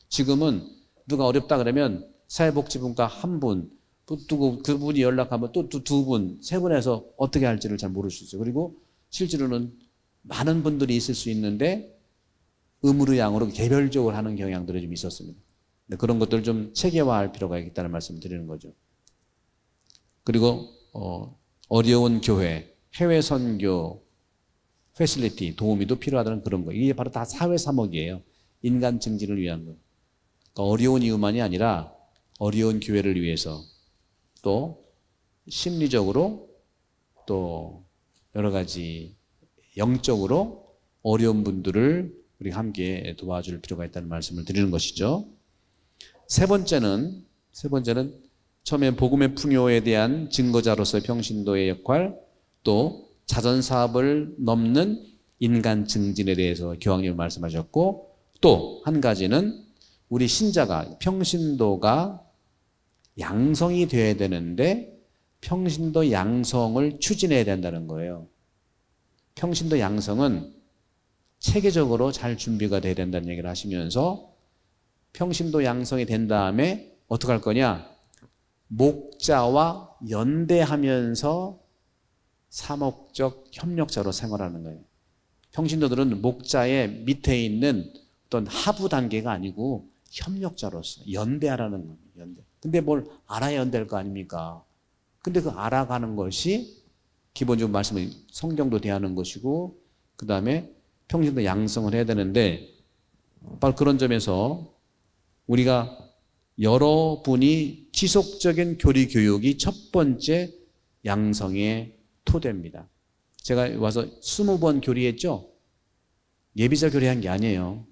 S1: 지금은 누가 어렵다 그러면 사회복지분과 한 분, 또 그분이 연락하면 또 두 분, 세 분에서 어떻게 할지를 잘 모를 수 있어요. 그리고 실제로는 많은 분들이 있을 수 있는데 음으로 양으로 개별적으로 하는 경향들이 좀 있었습니다. 그런 것들을 좀 체계화할 필요가 있다는 말씀을 드리는 거죠. 그리고 어려운 교회, 해외 선교, 패실리티, 도우미도 필요하다는 그런 거예요. 이게 바로 다 사회 사목이에요. 인간 증진을 위한 거. 그러니까 어려운 이유만이 아니라 어려운 교회를 위해서 또 심리적으로 또 여러 가지 영적으로 어려운 분들을 우리가 함께 도와줄 필요가 있다는 말씀을 드리는 것이죠. 세 번째는 처음에 복음의 풍요에 대한 증거자로서의 평신도의 역할, 또 자선사업을 넘는 인간 증진에 대해서 교황님이 말씀하셨고, 또 한 가지는 우리 신자가 평신도가 양성이 되어야 되는데 평신도 양성을 추진해야 된다는 거예요. 평신도 양성은 체계적으로 잘 준비가 돼야 된다는 얘기를 하시면서 평신도 양성이 된 다음에 어떻게 할 거냐? 목자와 연대하면서 사목적 협력자로 생활하는 거예요. 평신도들은 목자의 밑에 있는 어떤 하부 단계가 아니고 협력자로서 연대하라는 겁니다. 연대. 근데 뭘 알아야 연대할 거 아닙니까? 근데 그 알아가는 것이 기본적으로 말씀은 성경도 대하는 것이고, 그 다음에 평신도 양성을 해야 되는데, 바로 그런 점에서 우리가 여러분이 지속적인 교리 교육이 첫 번째 양성의 토대입니다. 제가 와서 20번 교리했죠? 예비자 교리한 게 아니에요.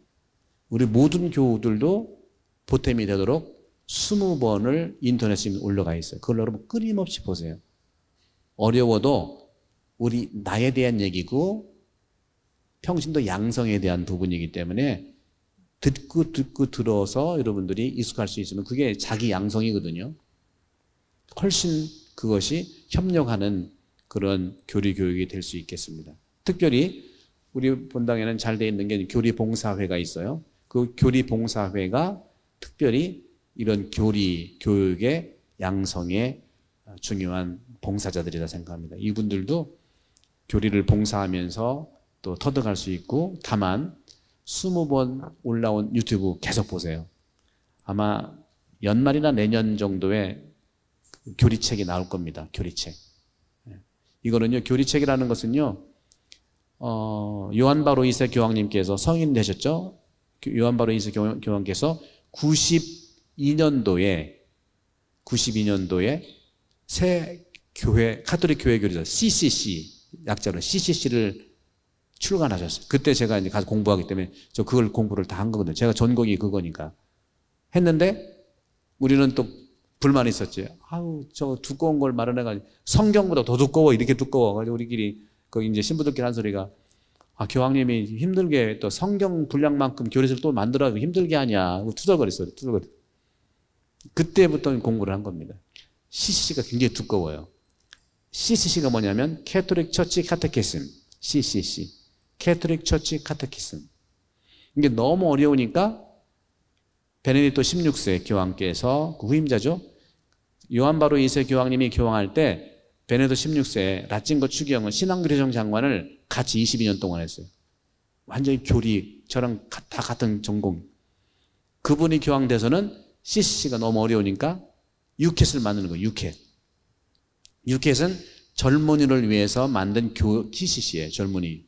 S1: 우리 모든 교우들도 보탬이 되도록 20번을 인터넷에 올라가 있어요. 그걸 여러분 끊임없이 보세요. 어려워도 우리 나에 대한 얘기고 평신도 양성에 대한 부분이기 때문에 듣고 들어서 여러분들이 익숙할 수 있으면 그게 자기 양성이거든요. 훨씬 그것이 협력하는 그런 교리 교육이 될 수 있겠습니다. 특별히 우리 본당에는 잘 돼 있는 게 교리 봉사회가 있어요. 그 교리 봉사회가 특별히 이런 교리 교육의 양성에 중요한 봉사자들이라 생각합니다. 이분들도 교리를 봉사하면서 또 터득할 수 있고, 다만 20번 올라온 유튜브 계속 보세요. 아마 연말이나 내년 정도에 교리책이 나올 겁니다. 교리책. 이거는요, 교리책이라는 것은요, 요한 바로 2세 교황님께서 성인 되셨죠? 요한 바로 2세 교황께서 92년도에 새 교회, 카톨릭 교회 교리서 CCC, 약자로 CCC를 출간하셨어요. 그때 제가 이제 가서 공부하기 때문에 저 그걸 공부를 다 한 거거든요. 제가 전공이 그거니까. 했는데 우리는 또 불만이 있었지. 아우, 저 두꺼운 걸 마련해가지고 성경보다 더 두꺼워, 이렇게 두꺼워. 가지고 우리끼리 그 이제 신부들끼리 한 소리가, 아, 교황님이 힘들게 또 성경 분량만큼 교리서를 또 만들어 힘들게 하냐. 투덜거렸어요. 투덜거려. 그때부터 공부를 한 겁니다. CCC가 굉장히 두꺼워요. CCC가 뭐냐면 캐톨릭 처치 카테키즘. CCC. 캐톨릭 처치 카테키즘. 이게 너무 어려우니까 베네딕토 16세 교황께서 그 후임자죠. 요한 바로 2세 교황님이 교황할 때 베네딕토 16세 라틴과 추기영은 신앙교리정 장관을 같이 22년 동안 했어요. 완전히 교리, 저랑 다 같은 전공. 그분이 교황돼서는 CCC가 너무 어려우니까 유켓을 만드는 거예요. 유켓. 유켓은 젊은이를 위해서 만든 CCC예요. 젊은이.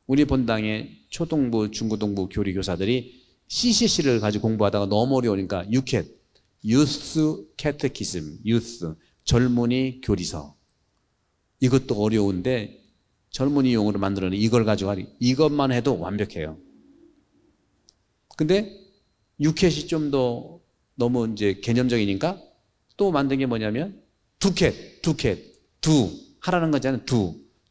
S1: 우리 본당의 초등부, 중고등부 교리교사들이 CCC를 가지고 공부하다가 너무 어려우니까 유켓, 유스 캐테키즘, 유스, 젊은이 교리서. 이것도 어려운데 젊은이 용어로 만들어낸 이걸 가지고 하니 이것만 해도 완벽해요. 근데 유켓이 좀 더 너무 이제 개념적이니까 또 만든 게 뭐냐면 두켓, 하라는 거잖아요.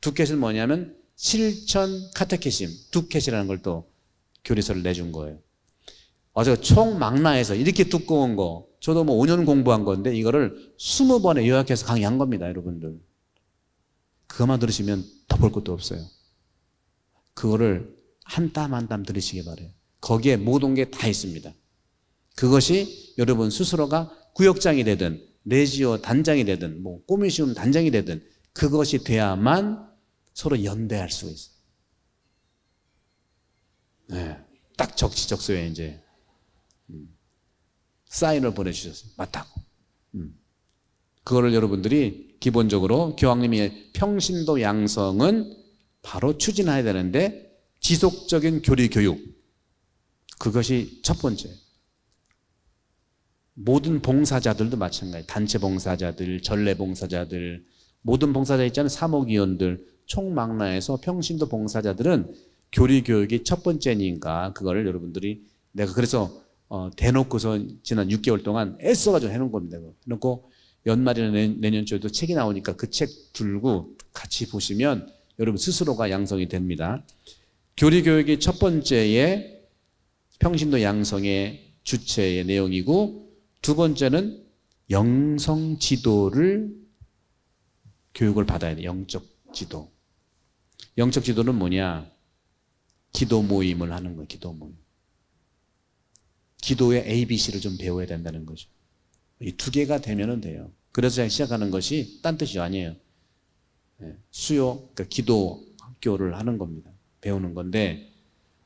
S1: 두켓은 뭐냐면 실천 카테키즘, 두켓이라는 걸 또 교리서를 내준 거예요. 제가 총망라해서 이렇게 두꺼운 거, 저도 뭐 5년 공부한 건데 이거를 20번에 요약해서 강의한 겁니다, 여러분들. 그것만 들으시면 더 볼 것도 없어요. 그거를 한 땀 한 땀 들으시기 바라요. 거기에 모든 게 다 있습니다. 그것이 여러분 스스로가 구역장이 되든 레지오 단장이 되든 뭐 꼬미시움 단장이 되든 그것이 돼야만 서로 연대할 수 있어요. 네, 딱 적시적소에 이제 사인을 보내주셨어요. 맞다고. 그거를 여러분들이 기본적으로 교황님의 평신도 양성은 바로 추진해야 되는데 지속적인 교리 교육, 그것이 첫 번째. 모든 봉사자들도 마찬가지예요. 단체 봉사자들, 전례 봉사자들, 모든 봉사자 있잖아요. 사목위원들, 총망라해서 평신도 봉사자들은 교리 교육이 첫 번째니까 그거를 여러분들이 내가 그래서 대놓고서 지난 6개월 동안 애써가지고 해놓은 겁니다. 해놓고 연말이나 내년 초에도 책이 나오니까 그 책 들고 같이 보시면 여러분 스스로가 양성이 됩니다. 교리 교육이 첫 번째의 평신도 양성의 주체의 내용이고, 두 번째는 영성 지도를 교육을 받아야 돼요. 영적 지도. 영적 지도는 뭐냐? 기도 모임을 하는 거예요. 기도 모임. 기도의 ABC를 좀 배워야 된다는 거죠. 이 두 개가 되면은 돼요. 그래서 시작하는 것이 딴 뜻이 아니에요. 수요, 그러니까 기도 학교를 하는 겁니다. 배우는 건데,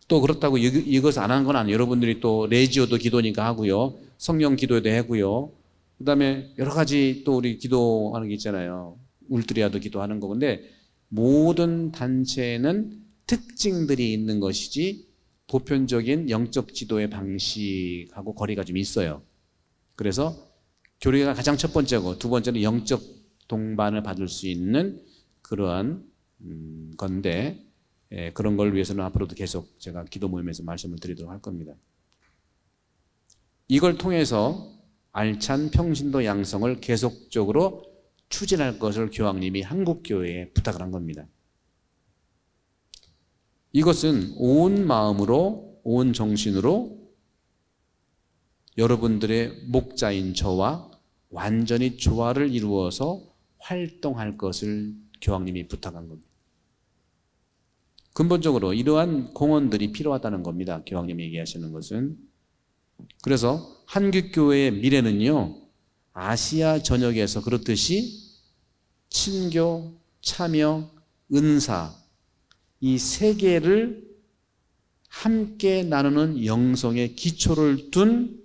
S1: 또 그렇다고 이것을 안 하는 건 아니에요. 여러분들이 또 레지오도 기도니까 하고요. 성령 기도도 하고요. 그 다음에 여러 가지 또 우리 기도하는 게 있잖아요. 울트리아도 기도하는 거. 근데 모든 단체는 특징들이 있는 것이지 보편적인 영적 지도의 방식하고 거리가 좀 있어요. 그래서 교리가 가장 첫 번째고, 두 번째는 영적 동반을 받을 수 있는 그러한 건데, 그런 걸 위해서는 앞으로도 계속 제가 기도 모임에서 말씀을 드리도록 할 겁니다. 이걸 통해서 알찬 평신도 양성을 계속적으로 추진할 것을 교황님이 한국교회에 부탁을 한 겁니다. 이것은 온 마음으로, 온 정신으로 여러분들의 목자인 저와 완전히 조화를 이루어서 활동할 것을 교황님이 부탁한 겁니다. 근본적으로 이러한 공헌들이 필요하다는 겁니다. 교황님이 얘기하시는 것은. 그래서 한국교회의 미래는요, 아시아 전역에서 그렇듯이 친교, 참여, 은사, 이 세 개를 함께 나누는 영성의 기초를 둔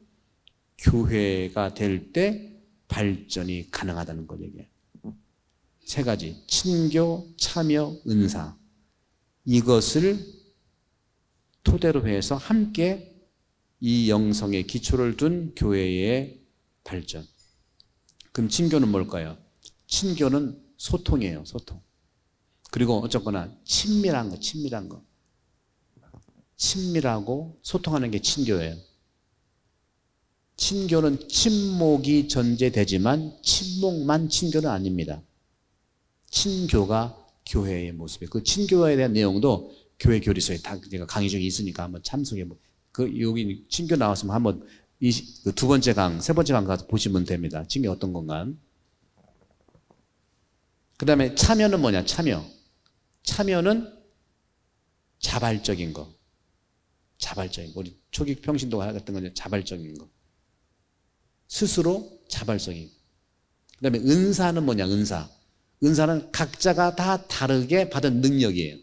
S1: 교회가 될 때 발전이 가능하다는 걸 얘기해요. 세 가지, 친교, 참여, 은사. 이것을 토대로 해서 함께 이 영성의 기초를 둔 교회의 발전. 그럼 친교는 뭘까요? 친교는 소통이에요. 소통. 그리고 어쨌거나 친밀한 거, 친밀한 거. 친밀하고 소통하는 게 친교예요. 친교는 친목이 전제되지만 친목만 친교는 아닙니다. 친교가 교회의 모습이에요. 그 친교에 대한 내용도 교회 교리서에 다 제가 강의 중에 있으니까 한번 참석해 여기 친교 나왔으면 한번 두 번째 강, 세 번째 강 가서 보시면 됩니다. 친교 어떤 건가. 그 다음에 참여는 뭐냐? 참여. 참여는 자발적인 거. 자발적인 거. 우리 초기 평신도가 같은 건 자발적인 거. 스스로 자발성이. 그 다음에 은사는 뭐냐? 은사. 은사는 각자가 다 다르게 받은 능력이에요.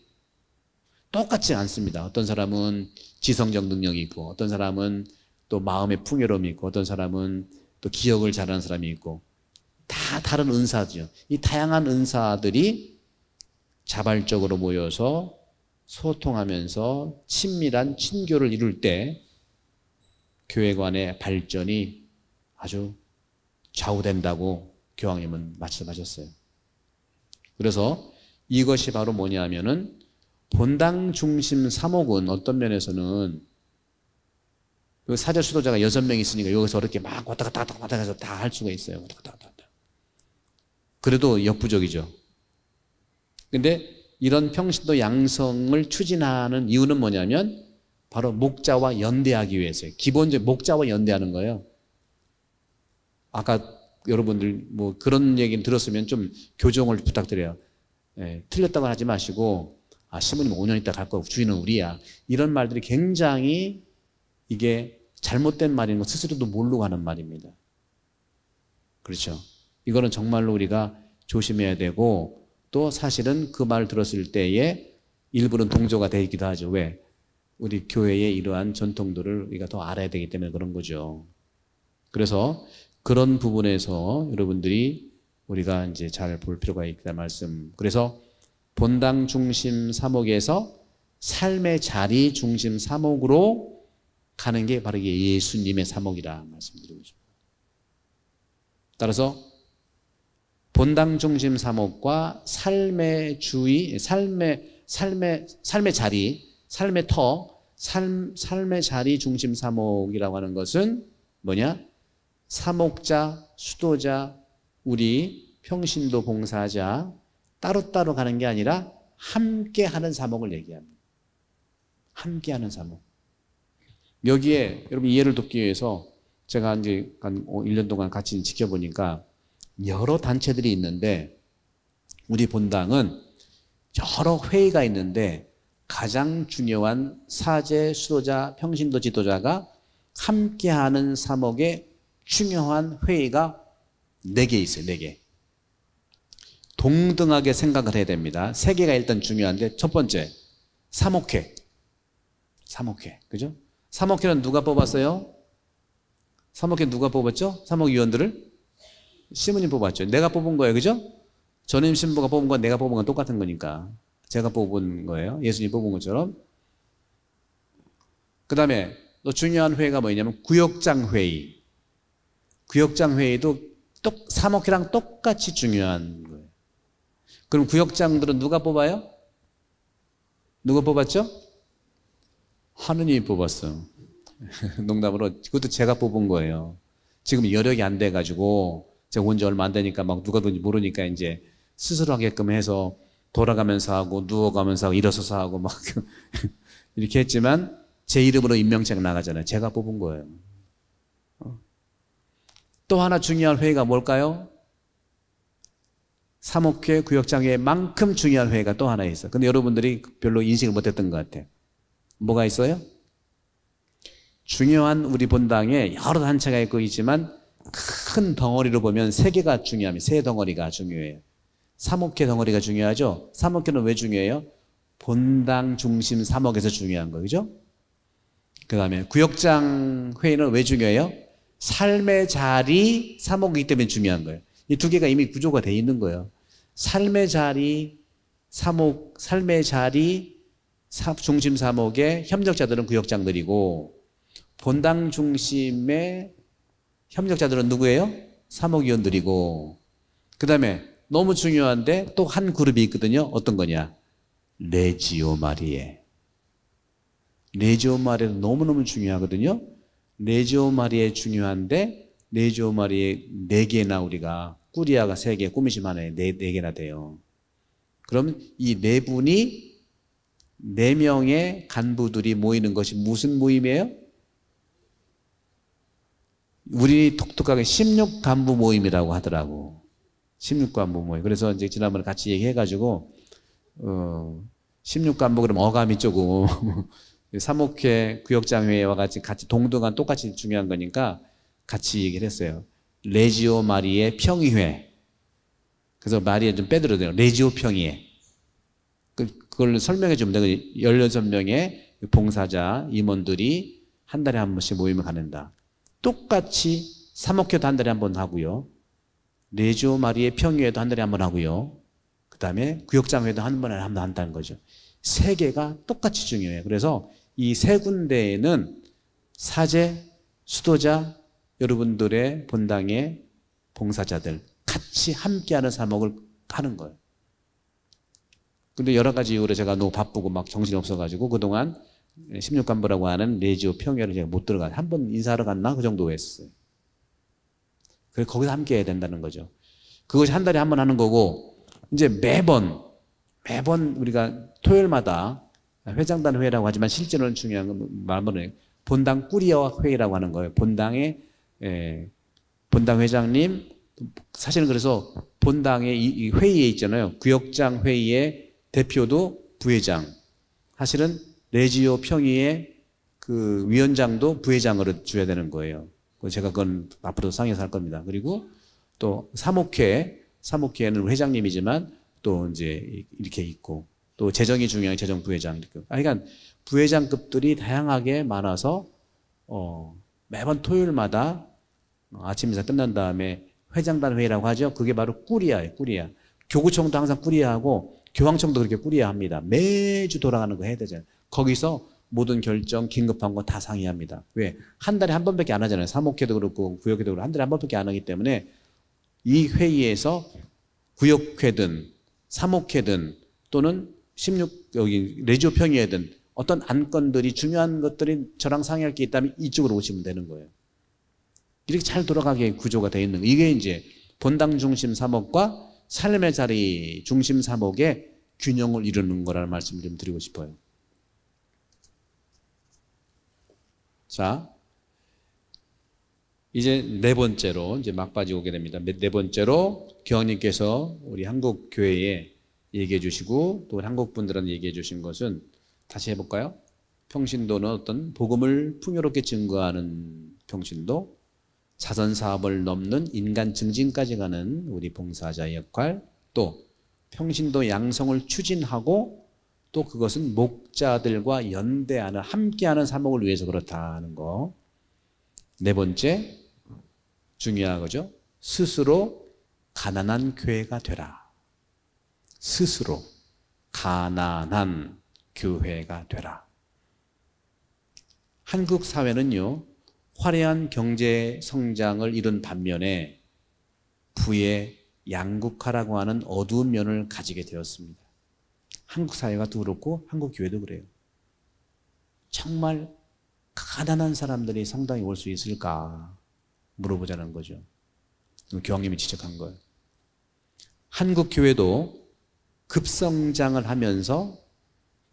S1: 똑같지 않습니다. 어떤 사람은 지성적 능력이 있고, 어떤 사람은 또 마음의 풍요로움이 있고, 어떤 사람은 또 기억을 잘하는 사람이 있고, 다 다른 은사죠. 이 다양한 은사들이 자발적으로 모여서 소통하면서 친밀한 친교를 이룰 때 교회 간의 발전이 아주 좌우된다고 교황님은 말씀하셨어요. 그래서 이것이 바로 뭐냐 하면은 본당 중심 사목은 어떤 면에서는 사제 수도자가 6명 있으니까 여기서 이렇게 막 왔다 갔다 해서 다 할 수가 있어요. 왔다 갔다. 그래도 역부족이죠. 근데 이런 평신도 양성을 추진하는 이유는 뭐냐면 바로 목자와 연대하기 위해서요. 기본적으로 목자와 연대하는 거예요. 아까 여러분들 뭐 그런 얘기를 들었으면 좀 교정을 부탁드려요. 틀렸다고 하지 마시고, 신부님 5년 있다 갈 거고 주인은 우리야. 이런 말들이 굉장히 이게 잘못된 말인 거 스스로도 모르고 하는 말입니다. 그렇죠. 이거는 정말로 우리가 조심해야 되고, 또 사실은 그 말 들었을 때에 일부는 동조가 되기도 하죠. 왜? 우리 교회의 이러한 전통들을 우리가 더 알아야 되기 때문에 그런 거죠. 그래서 그런 부분에서 여러분들이 우리가 이제 잘 볼 필요가 있다 말씀. 그래서 본당 중심 사목에서 삶의 자리 중심 사목으로 가는 게 바로 예수님의 사목이라 말씀드리고 싶습니다. 따라서 본당 중심 사목과 삶의 주의, 삶의 자리, 삶의 터, 삶의 자리 중심 사목이라고 하는 것은 뭐냐? 사목자, 수도자, 우리 평신도 봉사자 따로따로 가는 게 아니라 함께 하는 사목을 얘기합니다. 함께 하는 사목. 여기에 여러분 이해를 돕기 위해서 제가 이제 한 1년 동안 같이 지켜보니까 여러 단체들이 있는데 우리 본당은 여러 회의가 있는데 가장 중요한 사제, 수도자, 평신도 지도자가 함께하는 사목의 중요한 회의가 4개 있어요. 4개. 동등하게 생각을 해야 됩니다. 3개가 일단 중요한데 첫 번째 사목회. 사목회. 그죠? 사목회는 누가 뽑았어요? 사목회 누가 뽑았죠? 사목위원들을? 시무님 뽑았죠. 내가 뽑은 거예요. 그죠? 전임 신부가 뽑은 건 내가 뽑은 건 똑같은 거니까. 제가 뽑은 거예요. 예수님 뽑은 것처럼. 그 다음에 또 중요한 회의가 뭐냐면 구역장 회의. 구역장 회의도 사목회랑 똑같이 중요한 거예요. 그럼 구역장들은 누가 뽑아요? 누가 뽑았죠? 하느님이 뽑았어요. 농담으로 그것도 제가 뽑은 거예요. 지금 여력이 안 돼가지고 제가 온 지 얼마 안 되니까 막 누가 돈지 모르니까 이제 스스로 하게끔 해서 돌아가면서 하고 누워가면서 하고 일어서서 하고 막 이렇게 했지만 제 이름으로 임명장 나가잖아요. 제가 뽑은 거예요. 또 하나 중요한 회의가 뭘까요? 사목회, 구역장회만큼 중요한 회의가 또 하나 있어요. 근데 여러분들이 별로 인식을 못했던 것 같아요. 뭐가 있어요? 중요한 우리 본당에 여러 단체가 있지만 큰 덩어리로 보면 3개가 중요합니다. 3덩어리가 중요해요. 사목회 덩어리가 중요하죠? 사목회는 왜 중요해요? 본당 중심 사목에서 중요한 거예요. 그죠? 그 다음에 구역장 회의는 왜 중요해요? 삶의 자리 사목이기 때문에 중요한 거예요. 이 2개가 이미 구조가 돼 있는 거예요. 삶의 자리 사목, 삶의 자리 중심 사목의 협력자들은 구역장들이고 본당 중심의 협력자들은 누구예요? 사목위원들이고 그 다음에 너무 중요한데 또 한 그룹이 있거든요. 어떤 거냐? 레지오 마리에. 레지오 마리에는 너무너무 중요하거든요. 레지오 마리에 중요한데 레지오 마리에 4개나 우리가 꾸리아가 3개, 꾸미심 하나에 4개나 돼요. 그러면 이 4분이 4명의 간부들이 모이는 것이 무슨 모임이에요? 우리 독특하게 16간부 모임이라고 하더라고. 16간부 모임. 그래서 이제 지난번에 같이 얘기해가지고 16간부 그러면 어감이 조금 사목회, 구역장회와 같이 동등한 똑같이 중요한 거니까 같이 얘기를 했어요. 레지오 마리의 평의회. 그래서 마리에 좀 빼들어야 돼요. 레지오 평의회. 그걸 설명해 주면 돼요. 16명의 봉사자, 임원들이 한 달에 한 번씩 모임을 갖는다. 똑같이 사목회도 한 달에 한 번 하고요. 레지오 마리의 평의회도 한 달에 한 번 하고요. 그 다음에 구역장회도 한 번에 한 번 한다는 거죠. 3개가 똑같이 중요해요. 그래서 이 3군데에는 사제, 수도자, 여러분들의 본당의 봉사자들 같이 함께하는 사목을 하는 거예요. 근데 여러 가지 이유로 제가 너무 바쁘고 막 정신이 없어가지고 그동안 16간부라고 하는 레지오 평회를 제가 못 들어가요. 한 번 인사하러 갔나? 그 정도 했어요. 그래서 거기서 함께 해야 된다는 거죠. 그것이 한 달에 한 번 하는 거고, 이제 매번 우리가 토요일마다 회장단 회의라고 하지만 실제로는 중요한 건 말은 본당 꾸리아 회의라고 하는 거예요. 본당 회장님, 사실은 그래서 본당의 이 회의에 있잖아요. 구역장 회의의 대표도 부회장. 사실은 레지오 평의의 그 위원장도 부회장으로 줘야 되는 거예요. 제가 그건 앞으로 상의해서 할 겁니다. 그리고 또 사목회는 회장님이지만 또 이제 이렇게 있고 또 재정이 중요한 재정 부회장 이렇게. 그러니까 부회장급들이 다양하게 많아서 매번 토요일마다 아침 인사 끝난 다음에 회장단 회의라고 하죠. 그게 바로 꾸리아예요. 꾸리아. 교구청도 항상 꾸리아하고 교황청도 그렇게 꾸리아합니다. 매주 돌아가는 거 해야 되잖아요. 거기서 모든 결정, 긴급한 거 다 상의합니다. 왜? 한 달에 한 번밖에 안 하잖아요. 사목회도 그렇고 구역회도 그렇고 한 달에 한 번밖에 안 하기 때문에 이 회의에서 구역회든 사목회든 또는 16 여기 레지오평의회든 어떤 안건들이 중요한 것들이 저랑 상의할 게 있다면 이쪽으로 오시면 되는 거예요. 이렇게 잘 돌아가게 구조가 되어 있는 거예요. 이게 이제 본당 중심 사목과 삶의 자리 중심 사목의 균형을 이루는 거라는 말씀을 좀 드리고 싶어요. 자, 이제 네 번째로 이제 막바지 오게 됩니다. 네 번째로 교황님께서 우리 한국 교회에 얘기해 주시고 또 한국 분들한테 얘기해 주신 것은 다시 해볼까요? 평신도는 어떤 복음을 풍요롭게 증거하는 평신도, 자선 사업을 넘는 인간 증진까지 가는 우리 봉사자의 역할, 또 평신도 양성을 추진하고 또 그것은 목자들과 연대하는 함께하는 사목을 위해서 그렇다는 거. 네 번째 중요한 거죠. 스스로 가난한 교회가 되라. 스스로 가난한 교회가 되라. 한국 사회는요, 화려한 경제 성장을 이룬 반면에 부의 양극화라고 하는 어두운 면을 가지게 되었습니다. 한국 사회가 그렇고 한국 교회도 그래요. 정말 가난한 사람들이 성당에 올 수 있을까 물어보자는 거죠. 교황님이 지적한 거예요. 한국 교회도 급성장을 하면서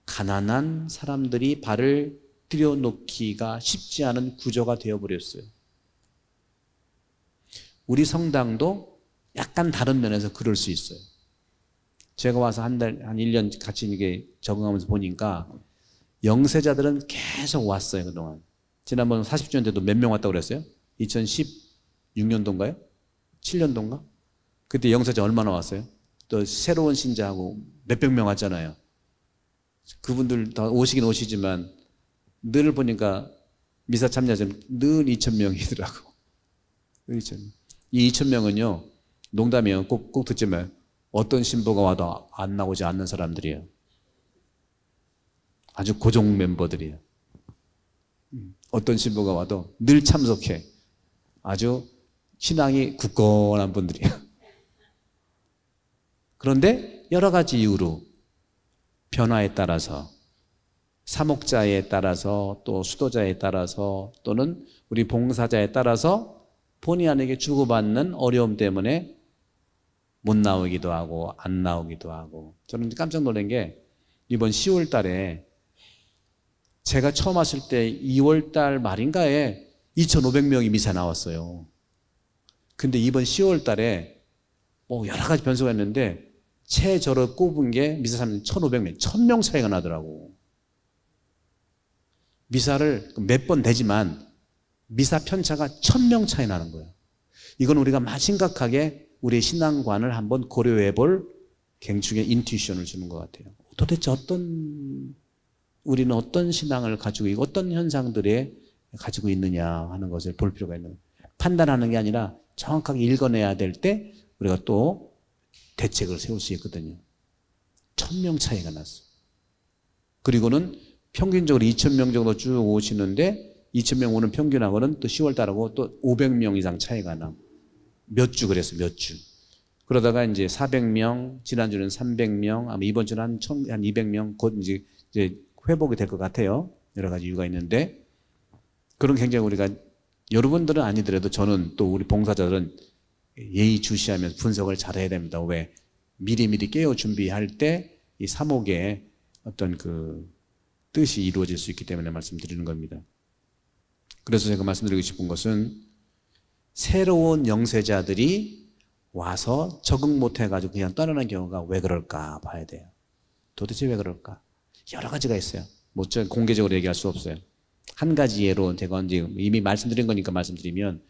S1: 가난한 사람들이 발을 들여놓기가 쉽지 않은 구조가 되어버렸어요. 우리 성당도 약간 다른 면에서 그럴 수 있어요. 제가 와서 한 1년 같이 이게 적응하면서 보니까 영세자들은 계속 왔어요, 그동안. 지난번 40주년 때도 몇 명 왔다고 그랬어요? 2016년도인가요? 7년도인가? 그때 영세자 얼마나 왔어요? 또 새로운 신자하고 몇백 명 왔잖아요. 그분들 다 오시긴 오시지만 늘 보니까 미사 참여자는 늘 2,000명이더라고. 이 2,000명은요, 농담이에요. 꼭 듣지만 어떤 신부가 와도 안 나오지 않는 사람들이에요. 아주 고정 멤버들이에요. 어떤 신부가 와도 늘 참석해. 아주 신앙이 굳건한 분들이에요. 그런데 여러 가지 이유로 변화에 따라서 사목자에 따라서 또 수도자에 따라서 또는 우리 봉사자에 따라서 본의 아니게 주고받는 어려움 때문에 못 나오기도 하고 안 나오기도 하고. 저는 깜짝 놀란 게 이번 10월 달에 제가 처음 왔을 때 2월 달 말인가에 2,500명이 미사 나왔어요. 근데 이번 10월 달에 여러 가지 변수가 있는데 최저로 꼽은 게 미사 사람 1,500명, 1,000명 차이가 나더라고. 미사를 몇 번 되지만 미사 편차가 1,000명 차이 나는 거예요. 이건 우리가 심각하게 우리의 신앙관을 한번 고려해 볼 갱충의 인투이션을 주는 것 같아요. 도대체 우리는 어떤 신앙을 가지고 있고 어떤 현상들에 가지고 있느냐 하는 것을 볼 필요가 있는 거예요. 판단하는 게 아니라 정확하게 읽어내야 될 때 우리가 또 대책을 세울 수 있거든요. 1,000명 차이가 났어요. 그리고는 평균적으로 2,000명 정도 쭉 오시는데 2,000명 오는 평균하고는 또 10월 달하고 또 500명 이상 차이가 나. 몇 주 그랬어요. 몇 주. 그러다가 이제 400명, 지난주는 300명, 아마 이번 주는 한 200명 곧 이제 회복이 될 것 같아요. 여러 가지 이유가 있는데 그런 굉장히 우리가 여러분들은 아니더라도 저는 또 우리 봉사자들은 예의주시하면서 분석을 잘해야 됩니다. 왜? 미리미리 깨어 준비할 때 이 사목의 어떤 그 뜻이 이루어질 수 있기 때문에 말씀드리는 겁니다. 그래서 제가 말씀드리고 싶은 것은 새로운 영세자들이 와서 적응 못해가지고 그냥 떠나는 경우가 왜 그럴까 봐야 돼요. 도대체 왜 그럴까? 여러 가지가 있어요. 뭐 공개적으로 얘기할 수 없어요. 한 가지 예로 제가 이미 말씀드린 거니까 말씀드리면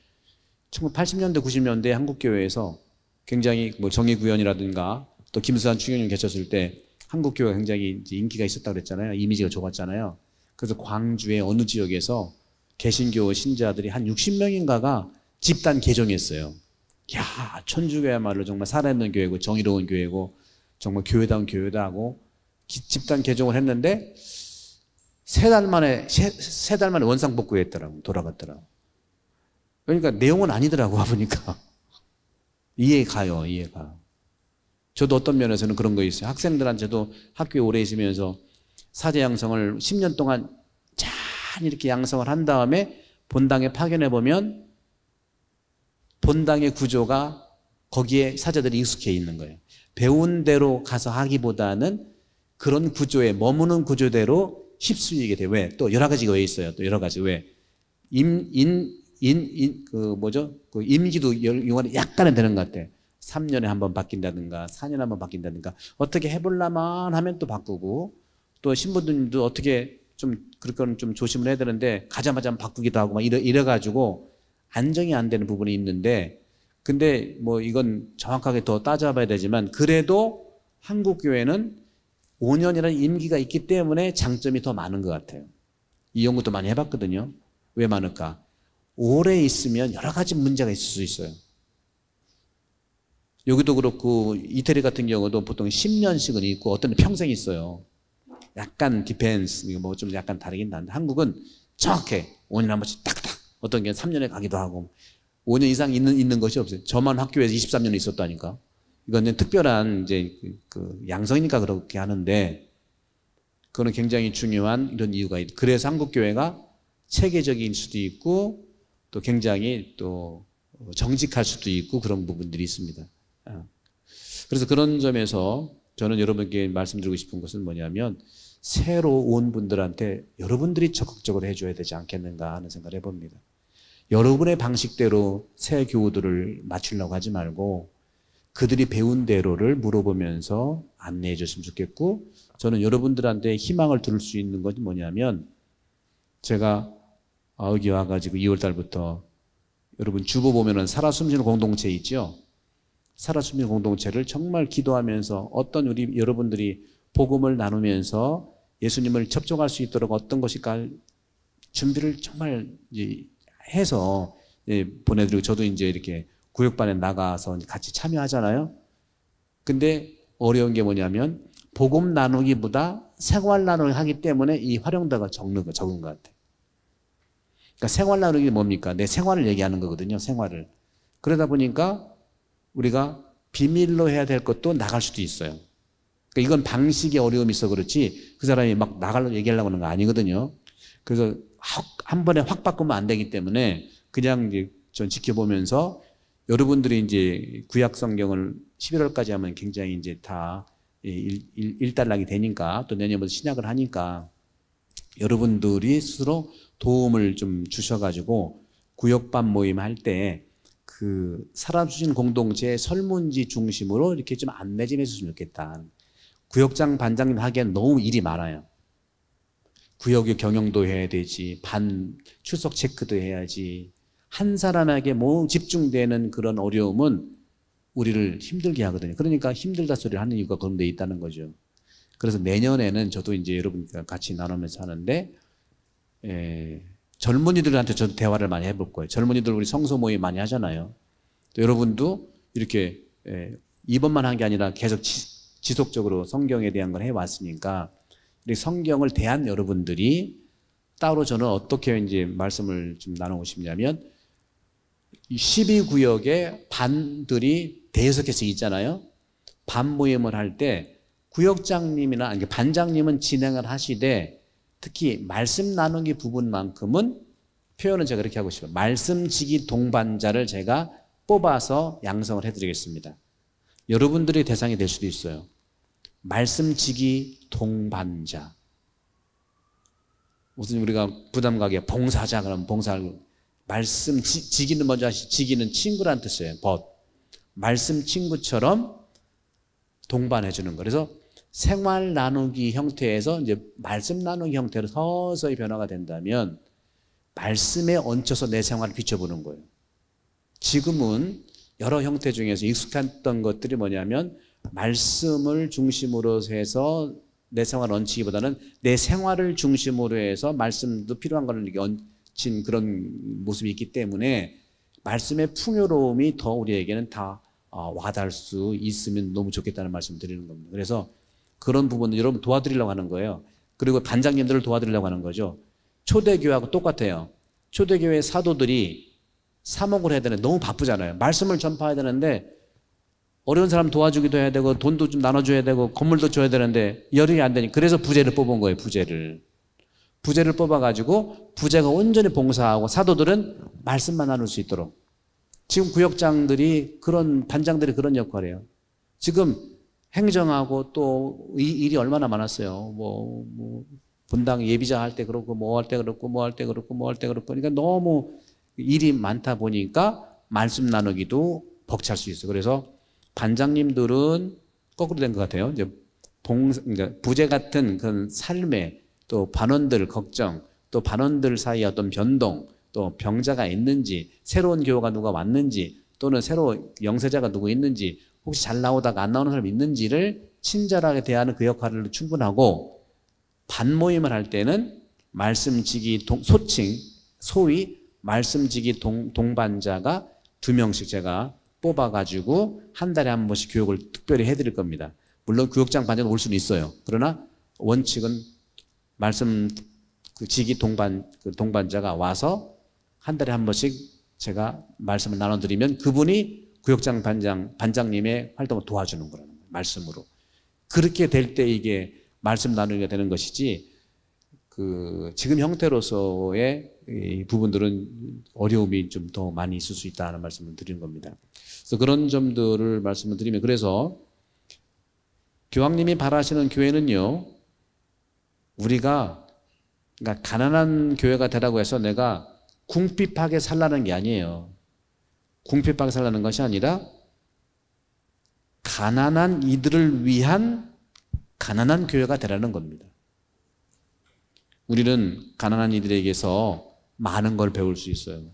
S1: 1980년대, 90년대 한국교회에서 굉장히 뭐 정의구현이라든가 또 김수환 추기님 계셨을 때 한국교회가 굉장히 인기가 있었다고 그랬잖아요. 이미지가 좋았잖아요. 그래서 광주의 어느 지역에서 개신교 신자들이 한 60명인가가 집단 개종했어요. 야, 천주교야말로 정말 살아있는 교회고 정의로운 교회고 정말 교회다운 교회다 하고 집단 개종을 했는데 세 달 만에 원상복구했더라고. 돌아갔더라고. 그러니까 내용은 아니더라고 보니까. 이해가. 저도 어떤 면에서는 그런 거 있어요. 학생들한테도 학교에 오래 있으면서 사제 양성을 10년 동안 잘 이렇게 양성을 한 다음에 본당에 파견해 보면 본당의 구조가 거기에 사제들이 익숙해 있는 거예요. 배운 대로 가서 하기보다는 그런 구조에 머무는 구조대로 휩쓸리게 돼요. 왜? 또 여러 가지가 왜 있어요? 또 여러 가지 왜? 그 임기도 용어는 약간은 되는 것 같아. 3년에 한 번 바뀐다든가 4년에 한 번 바뀐다든가 어떻게 해볼라만 하면 또 바꾸고 또 신부님도 어떻게 좀 그런 좀 조심을 해야 되는데 가자마자 바꾸기도 하고 막 이래가지고 안정이 안 되는 부분이 있는데 근데 뭐 이건 정확하게 더 따져봐야 되지만 그래도 한국 교회는 5년이라는 임기가 있기 때문에 장점이 더 많은 것 같아요. 이 연구도 많이 해봤거든요. 왜 많을까? 오래 있으면 여러 가지 문제가 있을 수 있어요. 여기도 그렇고 이태리 같은 경우도 보통 10년씩은 있고 어떤 평생 있어요. 약간 디펜스 뭐 좀 약간 다르긴 한데 한국은 정확해 5년에 한 번씩 딱딱 어떤 게 3년에 가기도 하고 5년 이상 있는 것이 없어요. 저만 학교에서 23년 있었다니까. 이건 특별한 이제 그 양성이니까 그렇게 하는데 그거는 굉장히 중요한 이런 이유가 있고 그래서 한국 교회가 체계적인 수도 있고 또 굉장히 또 정직할 수도 있고 그런 부분들이 있습니다. 그래서 그런 점에서 저는 여러분께 말씀드리고 싶은 것은 뭐냐면 새로 온 분들한테 여러분들이 적극적으로 해줘야 되지 않겠는가 하는 생각을 해봅니다. 여러분의 방식대로 새 교우들을 맞추려고 하지 말고 그들이 배운 대로를 물어보면서 안내해 줬으면 좋겠고 저는 여러분들한테 희망을 들을 수 있는 것이 뭐냐면 제가 여기 와가지고 2월 달부터 여러분 주보 보면은 살아 숨쉬는 공동체 있죠. 살아 숨쉬는 공동체를 정말 기도하면서 어떤 우리 여러분들이 복음을 나누면서 예수님을 접촉할 수 있도록 어떤 것일까 준비를 정말 이제 해서 보내드리고 저도 이제 이렇게 구역반에 나가서 같이 참여하잖아요. 근데 어려운 게 뭐냐면 복음 나누기보다 생활 나누기 하기 때문에 이 활용도가 적은 것 같아요. 그러니까 생활 나누기 뭡니까? 내 생활을 얘기하는 거거든요. 생활을. 그러다 보니까 우리가 비밀로 해야 될 것도 나갈 수도 있어요. 그러니까 이건 방식의 어려움이 있어 그렇지 그 사람이 막 나가려고 얘기하려고 하는 거 아니거든요. 그래서 한 번에 확 바꾸면 안 되기 때문에 그냥 이제 전 지켜보면서 여러분들이 이제 구약 성경을 11월까지 하면 굉장히 이제 다 일단락이 되니까 또 내년부터 신약을 하니까 여러분들이 스스로 도움을 좀 주셔가지고 구역반 모임 할 때 그 살아주신 공동체의 설문지 중심으로 이렇게 좀 안내 좀 해줬으면 좋겠다. 구역장 반장님 하기엔 너무 일이 많아요. 구역의 경영도 해야 되지, 출석 체크도 해야지. 한 사람에게 뭐 집중되는 그런 어려움은 우리를 힘들게 하거든요. 그러니까 힘들다 소리를 하는 이유가 그런 데 있다는 거죠. 그래서 내년에는 저도 이제 여러분과 같이 나누면서 하는데, 젊은이들한테 저도 대화를 많이 해볼 거예요. 젊은이들 우리 성서 모임 많이 하잖아요. 또 여러분도 이렇게 이번만 한 게 아니라 계속 지속적으로 성경에 대한 걸 해왔으니까 성경을 대한 여러분들이 따로 저는 어떻게 이제 말씀을 좀 나누고 싶냐면 12구역의 반들이 대여섯 개씩 있잖아요. 반 모임을 할 때 구역장님이나 아니 반장님은 진행을 하시되 특히 말씀 나누기 부분만큼은 표현은 제가 그렇게 하고 싶어요. 말씀지기 동반자를 제가 뽑아서 양성을 해드리겠습니다. 여러분들이 대상이 될 수도 있어요. 말씀지기 동반자. 무슨 우리가 부담 가게 봉사자 그러면 봉사를 말씀 지기는 먼저 하시 지기는 친구란 뜻이에요. 말씀 친구처럼 동반해 주는 거. 그래서 생활 나누기 형태에서 이제 말씀 나누기 형태로 서서히 변화가 된다면 말씀에 얹혀서 내 생활을 비춰보는 거예요. 지금은 여러 형태 중에서 익숙했던 것들이 뭐냐면 말씀을 중심으로 해서 내 생활을 얹히기보다는 내 생활을 중심으로 해서 말씀도 필요한 거를 이렇게 얹힌 그런 모습이 있기 때문에 말씀의 풍요로움이 더 우리에게는 다 와닿을 수 있으면 너무 좋겠다는 말씀 드리는 겁니다. 그래서 그런 부분을 여러분 도와드리려고 하는 거예요. 그리고 반장님들을 도와드리려고 하는 거죠. 초대교회하고 똑같아요. 초대교회 사도들이 사목을 해야 되는데 너무 바쁘잖아요. 말씀을 전파해야 되는데 어려운 사람 도와주기도 해야 되고 돈도 좀 나눠줘야 되고 건물도 줘야 되는데 열이 안 되니 그래서 부제를 뽑은 거예요. 부제를 뽑아가지고 부제가 온전히 봉사하고 사도들은 말씀만 나눌 수 있도록. 지금 구역장들이 그런 반장들이 그런 역할이에요. 지금 행정하고 또 일이 얼마나 많았어요. 분당 예비자 할 때 그렇고 뭐 할 때 그렇고 뭐 할 때 그렇고 뭐 할 때 그렇고 그러니까 너무 일이 많다 보니까 말씀 나누기도 벅찰 수 있어요. 그래서 반장님들은 거꾸로 된 것 같아요. 이제 그러니까 부제 같은 그런 삶의 또 반원들 걱정, 또 반원들 사이의 어떤 변동, 또 병자가 있는지, 새로운 교우가 누가 왔는지, 또는 새로 영세자가 누구 있는지, 혹시 잘 나오다가 안 나오는 사람이 있는지를 친절하게 대하는 그 역할을 충분하고, 반모임을 할 때는 말씀지기 소칭, 소위 말씀지기 동반자가 2명씩 제가 뽑아가지고 한 달에 한 번씩 교육을 특별히 해드릴 겁니다. 물론 구역장 반장은 올 수는 있어요. 그러나 원칙은 말씀 지기 동반자가 와서 한 달에 한 번씩 제가 말씀을 나눠드리면 그분이 구역장 반장님의 활동을 도와주는 거라는 거예요. 말씀으로. 그렇게 될 때 이게 말씀 나누기가 되는 것이지, 지금 형태로서의 이 부분들은 어려움이 좀 더 많이 있을 수 있다는 말씀을 드리는 겁니다. 그래서 그런 점들을 말씀을 드리면, 그래서 교황님이 바라시는 교회는요, 우리가 그러니까 가난한 교회가 되라고 해서 내가 궁핍하게 살라는 게 아니에요. 궁핍하게 살라는 것이 아니라 가난한 이들을 위한 가난한 교회가 되라는 겁니다. 우리는 가난한 이들에게서 많은 걸 배울 수 있어요.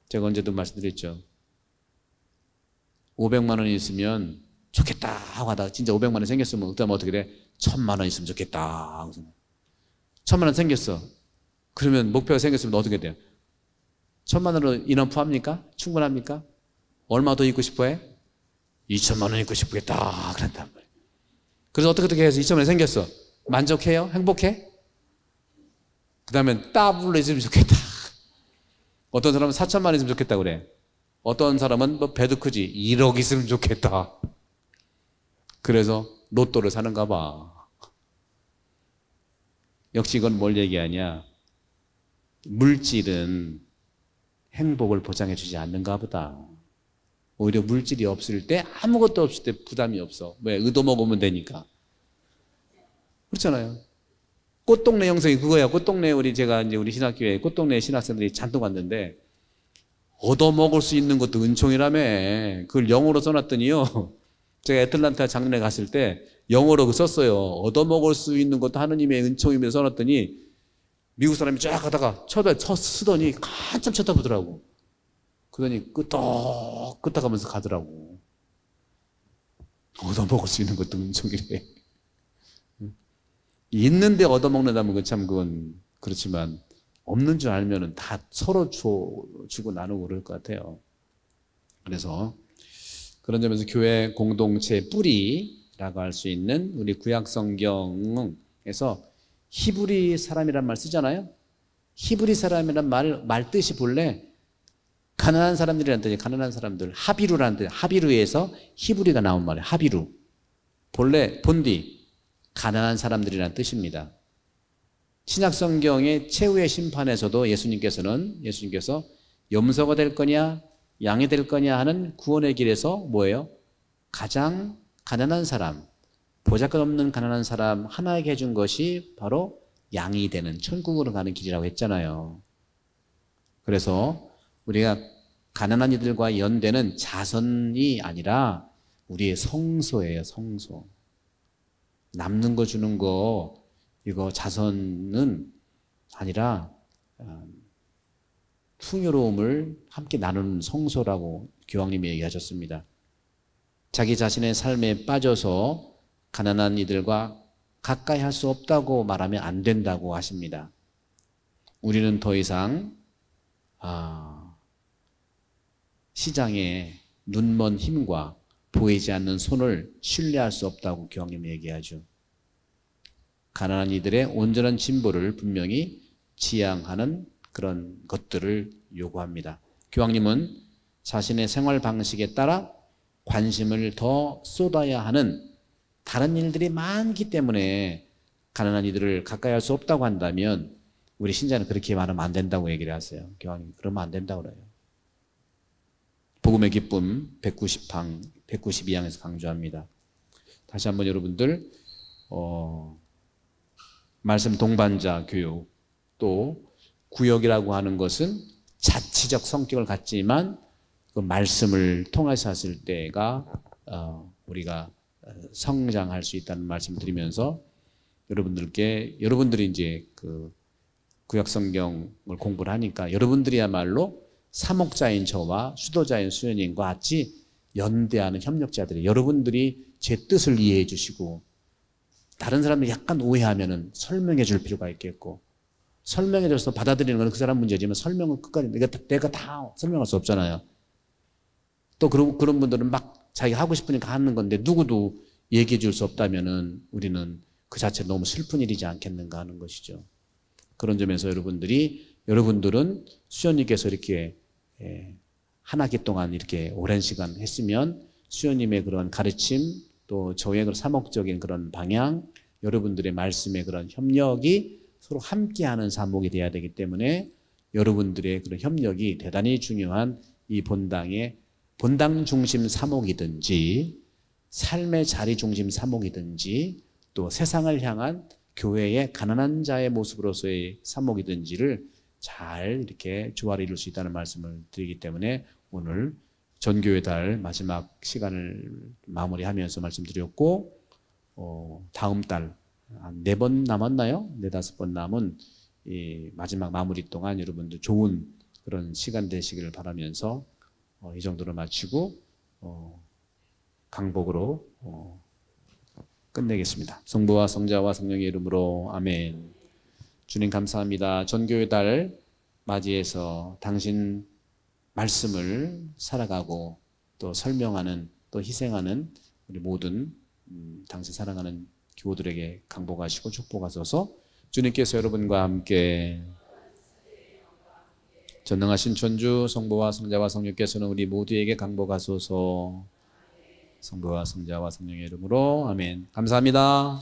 S1: 제가 언제도 말씀드렸죠. 500만 원이 있으면 좋겠다 하고 하다가 진짜 500만 원 생겼으면 그다음에 어떻게 돼? 1000만 원 있으면 좋겠다. 1000만 원 생겼어. 그러면 목표가 생겼으면 어떻게 돼요? 1000만 원으로 인원 포함합니까? 충분합니까? 얼마 더 있고 싶어 해? 2000만 원 있고 싶겠다. 그런단 말이에요. 그래서 어떻게 해서 2000만 원이 생겼어. 만족해요? 행복해? 그 다음에 더블로 있으면 좋겠다. 어떤 사람은 4천만 원 있으면 좋겠다 그래. 어떤 사람은 뭐 배도 크지 1억 있으면 좋겠다. 그래서 로또를 사는가 봐. 역시 이건 뭘 얘기하냐. 물질은 행복을 보장해 주지 않는가 보다. 오히려 물질이 없을 때, 아무것도 없을 때 부담이 없어. 왜? 의도 먹으면 되니까. 그렇잖아요. 꽃동네 형성이 그거야. 꽃동네 제가 이제 우리 신학교에 꽃동네 신학생들이 잔뜩 왔는데, 얻어먹을 수 있는 것도 은총이라며. 그걸 영어로 써놨더니요. 제가 애틀란타 작년에 갔을 때 영어로 썼어요. 얻어먹을 수 있는 것도 하느님의 은총이며 써놨더니 미국 사람이 쫙 가다가 쓰더니 한참 쳐다보더라고. 그러더니 끄떡하면서 가더라고. 얻어먹을 수 있는 것도 은총이래. 있는데 얻어먹는다면 그건 그렇지만 없는 줄 알면은 다 서로 주고 나누고 그럴 것 같아요. 그래서 그런 점에서 교회 공동체 뿌리라고 할 수 있는 우리 구약 성경에서 히브리 사람이란 말 쓰잖아요. 히브리 사람이란 말 뜻이 본래 가난한 사람들이란 뜻이에요. 가난한 사람들. 하비루라는 뜻. 하비루에서 히브리가 나온 말이에요. 하비루. 본래 본디 가난한 사람들이란 뜻입니다. 신약 성경의 최후의 심판에서도 예수님께서 염소가 될 거냐 양이 될 거냐 하는 구원의 길에서 뭐예요? 가장 가난한 사람, 보잘것없는 가난한 사람 하나에게 해준 것이 바로 양이 되는 천국으로 가는 길이라고 했잖아요. 그래서 우리가 가난한 이들과 연대는 자선이 아니라 우리의 성소예요. 성소. 남는 거 주는 거 이거 자선은 아니라 풍요로움을 함께 나누는 성소라고 교황님이 얘기하셨습니다. 자기 자신의 삶에 빠져서 가난한 이들과 가까이 할 수 없다고 말하면 안 된다고 하십니다. 우리는 더 이상 시장의 눈먼 힘과 보이지 않는 손을 신뢰할 수 없다고 교황님이 얘기하죠. 가난한 이들의 온전한 진보를 분명히 지향하는 그런 것들을 요구합니다. 교황님은 자신의 생활 방식에 따라 관심을 더 쏟아야 하는 다른 일들이 많기 때문에 가난한 이들을 가까이 할 수 없다고 한다면 우리 신자는 그렇게 말하면 안 된다고 얘기를 하세요. 교황님 그러면 안 된다고 그래요. 복음의 기쁨 190항 192항에서 강조합니다. 다시 한번 여러분들 말씀 동반자 교육, 또 구역이라고 하는 것은 자치적 성격을 갖지만 그 말씀을 통해서 했을 때가 우리가 성장할 수 있다는 말씀을 드리면서 여러분들이 이제 그 구약 성경을 공부를 하니까 여러분들이야말로 사목자인 저와 수도자인 수연님과 같이 연대하는 협력자들이, 여러분들이 제 뜻을 이해해 주시고 다른 사람들이 약간 오해하면은 설명해 줄 필요가 있겠고, 설명해 줘서 받아들이는 건 그 사람 문제지만 설명은 끝까지 내가 다 설명할 수 없잖아요. 또 그런 분들은 막 자기 하고 싶으니까 하는 건데 누구도 얘기해 줄 수 없다면은 우리는 그 자체 너무 슬픈 일이지 않겠는가 하는 것이죠. 그런 점에서 여러분들은 수연님께서 이렇게 한 학기 동안 이렇게 오랜 시간 했으면 수연님의 그런 가르침, 또 저의 그런 사목적인 그런 방향, 여러분들의 말씀의 그런 협력이 서로 함께하는 사목이 돼야 되기 때문에 여러분들의 그런 협력이 대단히 중요한 이 본당의 본당 중심 사목이든지 삶의 자리 중심 사목이든지 또 세상을 향한 교회의 가난한 자의 모습으로서의 사목이든지를 잘 이렇게 조화를 이룰 수 있다는 말씀을 드리기 때문에 오늘 전교회 달 마지막 시간을 마무리하면서 말씀드렸고, 다음 달 한 4번 남았나요? 4-5번 남은 이 마지막 마무리 동안 여러분들 좋은 그런 시간 되시기를 바라면서 이 정도로 마치고 강복으로 끝내겠습니다. 성부와 성자와 성령의 이름으로 아멘. 주님 감사합니다. 전교회 달 맞이해서 당신 말씀을 살아가고 또 설명하는, 또 희생하는 우리 모든 당신 사랑하는 교우들에게 강복하시고 축복하소서. 주님께서 여러분과 함께 전능하신 천주 성부와 성자와 성령께서는 우리 모두에게 강복하소서. 성부와 성자와 성령의 이름으로 아멘. 감사합니다.